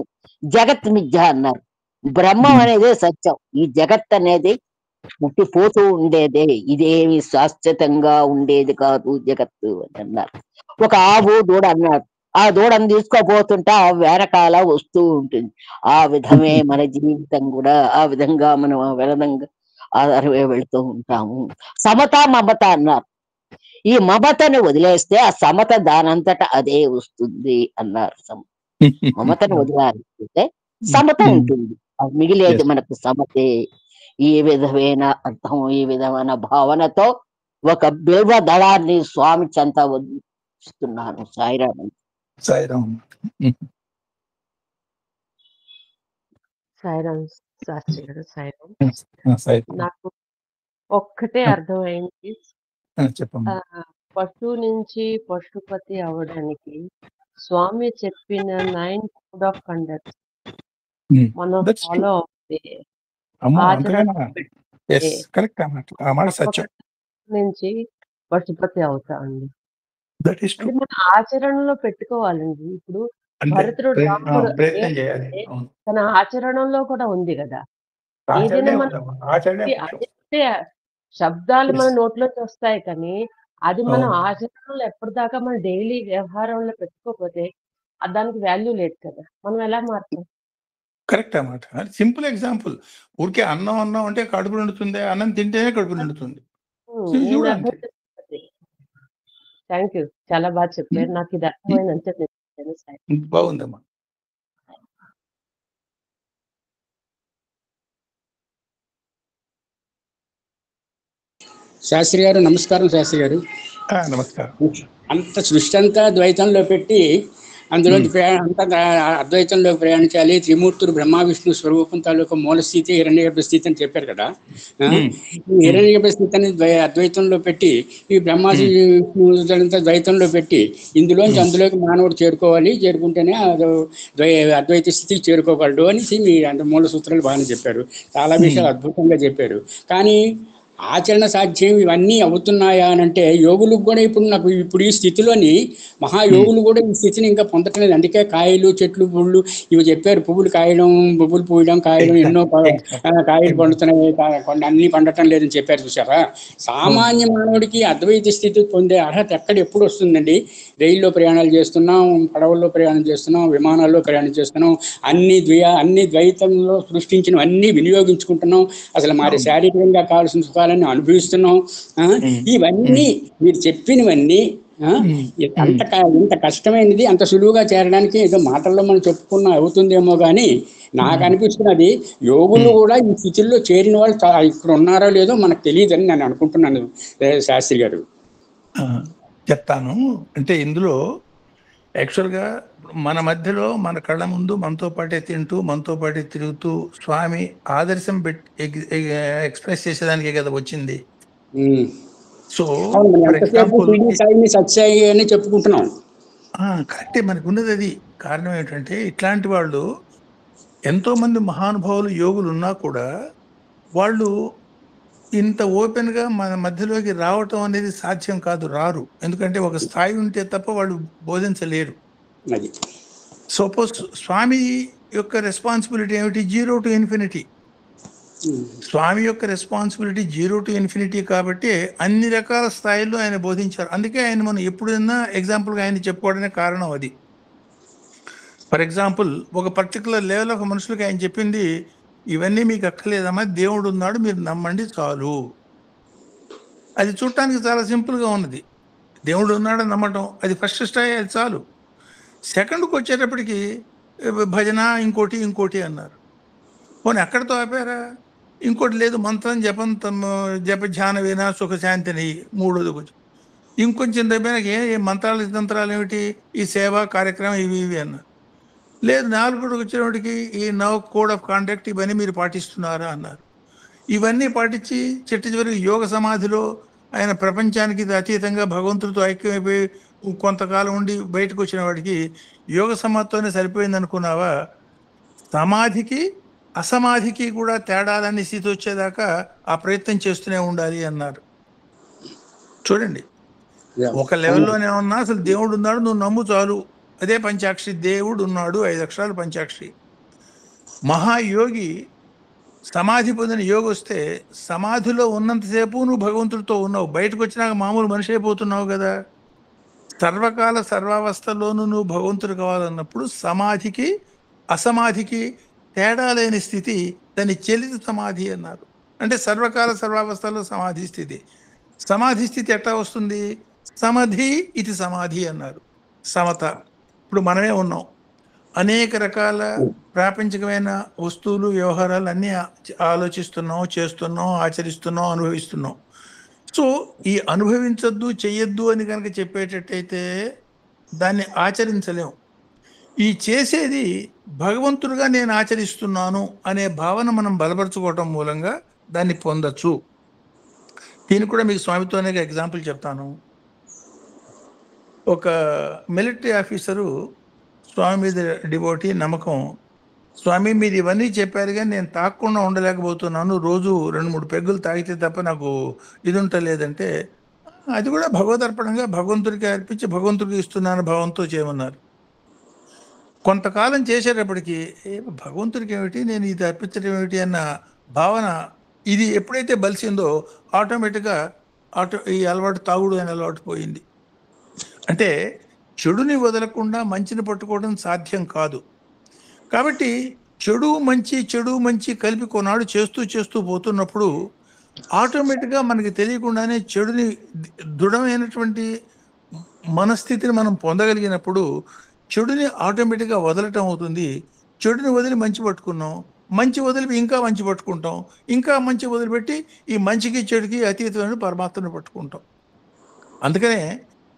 జగత్ మిథ్య అన్నారు. బ్రహ్మం అనేది సత్యం, ఈ జగత్ అనేది పుట్టిపోతూ ఉండేదే, ఇదేమి శాశ్వతంగా ఉండేది కాదు జగత్తు అని అన్నారు. ఒక ఆవు దూడ అన్నారు. ఆ దూడను తీసుకోపోతుంటే ఆ వెనకాల వస్తూ ఉంటుంది. ఆ విధమే మన జీవితం కూడా, ఆ విధంగా మనం విధంగా ఆధారమే వెళుతూ ఉంటాము. సమత మమత అన్నారు. ఈ మమతను వదిలేస్తే ఆ సమత దానంతట అదే వస్తుంది అన్నారు. మమతను వదిలేస్తే సమత ఉంటుంది, మిగిలేది మనకు సమతే. ఈ విధమైన అర్థం, ఈ విధమైన భావనతో ఒక బిల్వ దళాన్ని స్వామి చెంత వదిలిస్తున్నాను. సాయిరామ్. సాయిరామ్. సాయిరామ్ శాస్త్రి గారు. సాయిరామ్. నాకు ఒక్కటే అర్థమైంది. పశువు నుంచి పశుపతి అవడానికి స్వామి చెప్పిన 9 కోడ్ ఆఫ్ కండక్ట్ మనం ఫాలో అవుతే నుంచి పశుపతి అవుతామండి. మన ఆచరణలో పెట్టుకోవాలండి. ఇప్పుడు భరతుడు తన ఆచరణలో కూడా ఉంది కదా. ఏదైనా మన శబ్దాలు మన నోట్లోకి వస్తాయి, కానీ అది మనం ఆచరణలో ఎప్పటిదాకా మన డైలీ వ్యవహారంలో పెట్టుకోకపోతే దానికి వాల్యూ లేదు కదా, మనం ఎలా మారుతాం? కరెక్ట్ అన్నమాట. Simple example. ఊరికే అన్నం అన్నం అంటే కడుపు నిండుతుంది, అన్నం తింటేనే కడుపు నిండుతుంది. నేను అర్థం చేసుకుంది. థ్యాంక్ యూ, చాలా బాగా చెప్పారు. నాకు ఇది అర్థమైంది అంతే. బాగుందమ్మా. శాస్త్రి గారు నమస్కారం. శాస్త్రి గారు నమస్కారం. అంత సృష్టి అంతా ద్వైతంలో పెట్టి అందులో అంతా అద్వైతంలోకి ప్రయాణించాలి. త్రిమూర్తులు బ్రహ్మ విష్ణు స్వరూపం తాలూకా మూల స్థితి హిరణ్యగర్భ స్థితి అని చెప్పారు కదా. ఈ హిరణ్యగర్భ స్థితిని అద్వైతంలో పెట్టి ఈ బ్రహ్మాసి విష్ణువులంతా ద్వైతంలో పెట్టి ఇందులోంచి అందులోకి మానవుడు చేరుకోవాలి, చేరుకుంటేనే అద్వైత స్థితికి చేరుకోగలడు అనేసి మీ అంత మూల సూత్రాలు బాగానే చెప్పారు. చాలా విషయాలు అద్భుతంగా చెప్పారు. కానీ ఆచరణ సాధ్యం ఇవన్నీ అవుతున్నాయా అని అంటే యోగులకు కూడా ఇప్పుడు ఈ స్థితిలోని మహాయోగులు కూడా ఈ స్థితిని ఇంకా పొందట్లేదు. అందుకే కాయలు చెట్లు పువ్వులు ఇవి చెప్పారు. పువ్వులు కాయడం, పువ్వులు పూయడం, కాయడం, ఎన్నో కాయలు పండుతున్నాయి, కొన్ని అన్ని పండటం లేదని చెప్పారు. చూసారా? సామాన్య మానవుడికి అద్వైత స్థితి పొందే అర్హత ఎప్పుడు వస్తుందండి? రైల్లో ప్రయాణాలు చేస్తున్నాం, పడవల్లో ప్రయాణం చేస్తున్నాం, విమానాల్లో ప్రయాణం చేస్తున్నాం, అన్ని ద్వైతంలో సృష్టించిన అన్ని వినియోగించుకుంటున్నాం. అసలు మరి శారీరకంగా కావాల్సిన సుఖాలన్నీ అనుభవిస్తున్నాం. ఇవన్నీ మీరు చెప్పినవన్నీ ఇంత కష్టమైనది అంత సులువుగా చేరడానికి ఏదో మాటల్లో మనం చెప్పుకున్న అవుతుందేమో కానీ నాకు అనిపిస్తున్నది యోగులు కూడా ఈ స్థితిలో చేరిన వాళ్ళు ఇక్కడ ఉన్నారో లేదో మనకు తెలియదని నేను అనుకుంటున్నాను. శాస్త్రి గారు చెప్తాను. అంటే ఇందులో యాక్చువల్గా మన మధ్యలో మన కళ్ళ ముందు మనతో పాటే తింటూ మనతో పాటే తిరుగుతూ స్వామి ఆదర్శం ఎక్స్ప్రెస్ చేసేదానికే కదా వచ్చింది. సో ఫర్ ఎగ్జాంపుల్ సత్సాయి అని చెప్పుకుంటున్నాం. కరెక్టే, మనకు ఉన్నది అది. కారణం ఏంటంటే ఇట్లాంటి వాళ్ళు ఎంతో మంది మహానుభావులు యోగులు ఉన్నా కూడా వాళ్ళు ఇంత ఓపెన్గా మన మధ్యలోకి రావటం అనేది సాధ్యం కాదు, రారు. ఎందుకంటే ఒక స్థాయి ఉంటే తప్ప వాళ్ళు బోధించలేరు. సపోజ్ స్వామి యొక్క రెస్పాన్సిబిలిటీ ఏమిటి? 0 to infinity. స్వామి యొక్క రెస్పాన్సిబిలిటీ 0 to infinity కాబట్టి అన్ని రకాల స్థాయిల్లో ఆయన బోధించారు. అందుకే ఆయన మనం ఎప్పుడైనా ఎగ్జాంపుల్గా ఆయన చెప్పుకోవడానికి కారణం అది. ఫర్ ఎగ్జాంపుల్ ఒక పర్టికులర్ లెవెల్ ఆఫ్ మనుషులకి ఆయన చెప్పింది, ఇవన్నీ మీకు అక్కర్లేదమ్మా, దేవుడు ఉన్నాడు, మీరు నమ్మండి చాలు. అది చూడటానికి చాలా సింపుల్గా ఉన్నది. దేవుడు ఉన్నాడని నమ్మటం అది ఫస్ట్ స్థాయి, అది చాలు. సెకండ్కి వచ్చేటప్పటికి భజన ఇంకోటి అన్నారు. పోనీ అక్కడితో ఆపారా? ఇంకోటి లేదు, మంత్రం జప ధ్యాన వినా సుఖశాంతిని మూడోది కొంచెం ఇంకొంచెం దగ్గర మంత్రాలు తంత్రాలు ఏమిటి, ఈ సేవా కార్యక్రమం ఇవి అన్నారు. లేదు, 4 వచ్చేటికి ఈ నవ్ కోడ్ ఆఫ్ కాండక్ట్ ఇవన్నీ మీరు పాటిస్తున్నారా అన్నారు. ఇవన్నీ పాటించి చివరికి యోగ సమాధిలో ఆయన ప్రపంచానికి అతీతంగా భగవంతుడితో ఐక్యమైపోయి కొంతకాలం ఉండి బయటకు వచ్చిన వాడికి యోగ సమాధితోనే సరిపోయింది అనుకున్నావా? సమాధికి అసమాధికి కూడా తేడాలని స్థితి వచ్చేదాకా ఆ ప్రయత్నం చేస్తూనే ఉండాలి అన్నారు. చూడండి, ఒక లెవెల్లోనే ఉన్నా అసలు దేవుడు ఉన్నాడు, నువ్వు నమ్ము చాలు. అదే పంచాక్షరి, దేవుడు ఉన్నాడు, 5 అక్షరాలు పంచాక్షరి. మహాయోగి సమాధి పొందిన యోగి వస్తే సమాధిలో ఉన్నంతసేపు నువ్వు భగవంతుడితో ఉన్నావు, బయటకు వచ్చినాక మామూలు మనిషి అయిపోతున్నావు కదా. సర్వకాల సర్వావస్థల్లోనూ నువ్వు భగవంతుడు కావాలన్నప్పుడు సమాధికి అసమాధికి తేడా లేని స్థితి దాన్ని చలిత సమాధి అన్నారు. అంటే సర్వకాల సర్వావస్థల్లో సమాధి స్థితి. సమాధి స్థితి ఎట్లా వస్తుంది? సమాధి ఇది సమాధి అన్నారు. సమత. ఇప్పుడు మనమే ఉన్నాం, అనేక రకాల ప్రాపంచికమైన వస్తువులు వ్యవహారాలు అన్నీ ఆలోచిస్తున్నాం, చేస్తున్నాం, ఆచరిస్తున్నాం, అనుభవిస్తున్నాం. సో ఈ అనుభవించొద్దు చెయ్యొద్దు అని కనుక చెప్పేటట్టయితే దాన్ని ఆచరించలేం. ఈ చేసేది భగవంతుడుగా నేను ఆచరిస్తున్నాను అనే భావన మనం బలపరచుకోవటం మూలంగా దాన్ని పొందొచ్చు. దీనికి కూడా మీకు స్వామితోనే ఎగ్జాంపుల్ చెప్తాను. ఒక మిలిటరీ ఆఫీసరు స్వామి మీద డివోటీ, నమ్మకం, స్వామి మీరు ఇవన్నీ చెప్పారు కానీ నేను తాగకుండా ఉండలేకపోతున్నాను, రోజు 2-3 పెగ్గులు తాగితే తప్ప నాకు ఇది ఉంటలేదంటే అది కూడా భగవదర్పణంగా భగవంతుడికి అర్పించి భగవంతుడికి ఇస్తున్నాను భావంతో చేయమన్నారు. కొంతకాలం చేసేటప్పటికి భగవంతుడికి ఏమిటి, నేను ఇది అర్పించడం ఏమిటి అన్న భావన ఇది ఎప్పుడైతే బలిసిందో ఆటోమేటిక్గా ఈ అలవాటు తాగుడు అనే అలవాటు పోయింది. అంటే చెడుని వదలకుండా మంచిని పట్టుకోవడం సాధ్యం కాదు. కాబట్టి చెడు మంచి కలిపి కొన్నాడు చేస్తూ పోతున్నప్పుడు ఆటోమేటిక్గా మనకి తెలియకుండానే చెడుని దృఢమైనటువంటి మనస్థితిని మనం పొందగలిగినప్పుడు చెడుని ఆటోమేటిక్గా వదలటం అవుతుంది. చెడుని వదిలి మంచి పట్టుకున్నాం, మంచి వదిలి ఇంకా మంచి పట్టుకుంటాం, ఇంకా మంచి వదిలిపెట్టి ఈ మంచికి చెడుకి అతీతమైన పరమాత్మను పట్టుకుంటాం. అందుకనే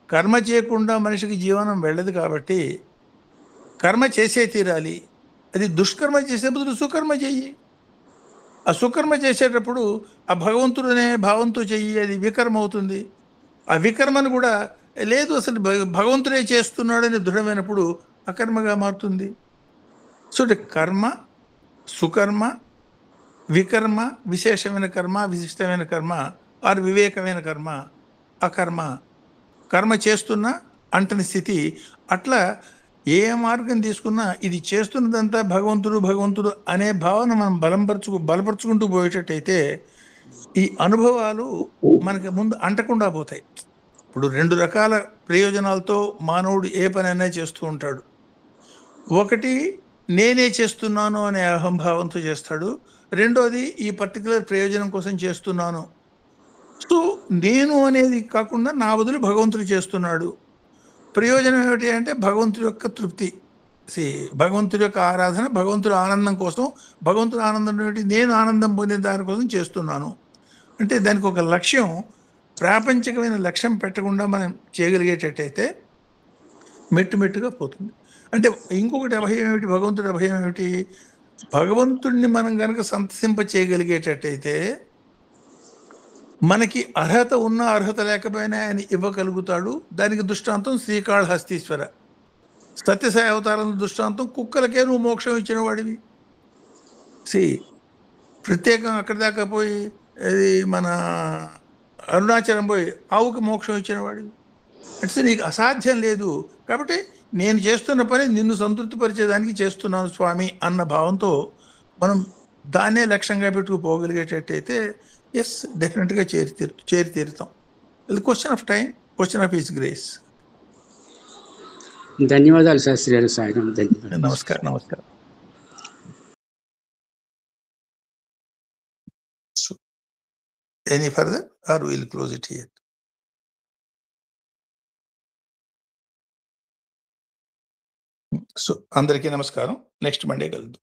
కర్మ చేయకుండా మనిషికి జీవనం వెళ్ళదు. కాబట్టి కర్మ చేసే తీరాలి. అది దుష్కర్మ చేసే బదులు సుకర్మ చెయ్యి. ఆ సుకర్మ చేసేటప్పుడు ఆ భగవంతుడనే భావంతో చెయ్యి, అది వికర్మ అవుతుంది. ఆ వికర్మను కూడా లేదు అసలు భగవంతుడే చేస్తున్నాడని దృఢమైనప్పుడు అకర్మగా మారుతుంది. సో కర్మ, సుకర్మ, వికర్మ, విశేషమైన కర్మ, విశిష్టమైన కర్మ, ఆర్ వివేకమైన కర్మ, అకర్మ. కర్మ చేస్తున్న అంటని స్థితి. అట్లా ఏ మార్గం తీసుకున్నా ఇది చేస్తున్నదంతా భగవంతుడు అనే భావన మనం బలపరుచుకుంటూ పోయేటట్టయితే ఈ అనుభవాలు మనకి ముందు అంటకుండా పోతాయి. ఇప్పుడు 2 రకాల ప్రయోజనాలతో మానవుడు ఏ పనైనా చేస్తూ ఉంటాడు. ఒకటి నేనే చేస్తున్నాను అనే అహంభావంతో చేస్తాడు. రెండోది ఈ పర్టికులర్ ప్రయోజనం కోసం చేస్తున్నాను. సో నేను అనేది కాకుండా నా బదులు భగవంతుడు చేస్తున్నాడు. ప్రయోజనం ఏమిటి అంటే భగవంతుడి యొక్క తృప్తి, భగవంతుడి యొక్క ఆరాధన, భగవంతుడి ఆనందం కోసం. భగవంతుడి ఆనందం ఏమిటి? నేను ఆనందం పొందే దానికోసం చేస్తున్నాను. అంటే దానికి ఒక లక్ష్యం, ప్రాపంచికమైన లక్ష్యం పెట్టకుండా మనం చేయగలిగేటట్టయితే మెట్టుగా పోతుంది. అంటే ఇంకొకటి అభయం ఏమిటి? భగవంతుడి అభయం ఏమిటి? భగవంతుడిని మనం కనుక సంతసింప చేయగలిగేటట్టయితే మనకి అర్హత ఉన్నా అర్హత లేకపోయినా ఆయన ఇవ్వగలుగుతాడు. దానికి దృష్టాంతం శ్రీకాళహస్తీశ్వర. సత్యసాయి అవతారంలో దృష్టాంతం కుక్కలకే నువ్వు మోక్షం ఇచ్చిన వాడివి. ప్రత్యేకంగా అక్కడి దాకా పోయి అది మన అరుణాచలం పోయి ఆవుకి మోక్షం ఇచ్చిన వాడివి. అంటే నీకు అసాధ్యం లేదు. కాబట్టి నేను చేస్తున్న పని నిన్ను సంతృప్తిపరిచేదానికి చేస్తున్నాను స్వామి అన్న భావంతో మనం దాన్నే లక్ష్యంగా పెట్టుకుపోగలిగేటట్టయితే ఎస్, డెఫినెట్గా చేరి తీరుతాం. ఇది question of time, question of his grace. ధన్యవాదాలు శాస్త్రి గారు. సాయం ధన్యవాదాలు. నమస్కారం. Any further or we'll close it here? So అందరికీ నమస్కారం. నెక్స్ట్ మండే కలుద్దాం.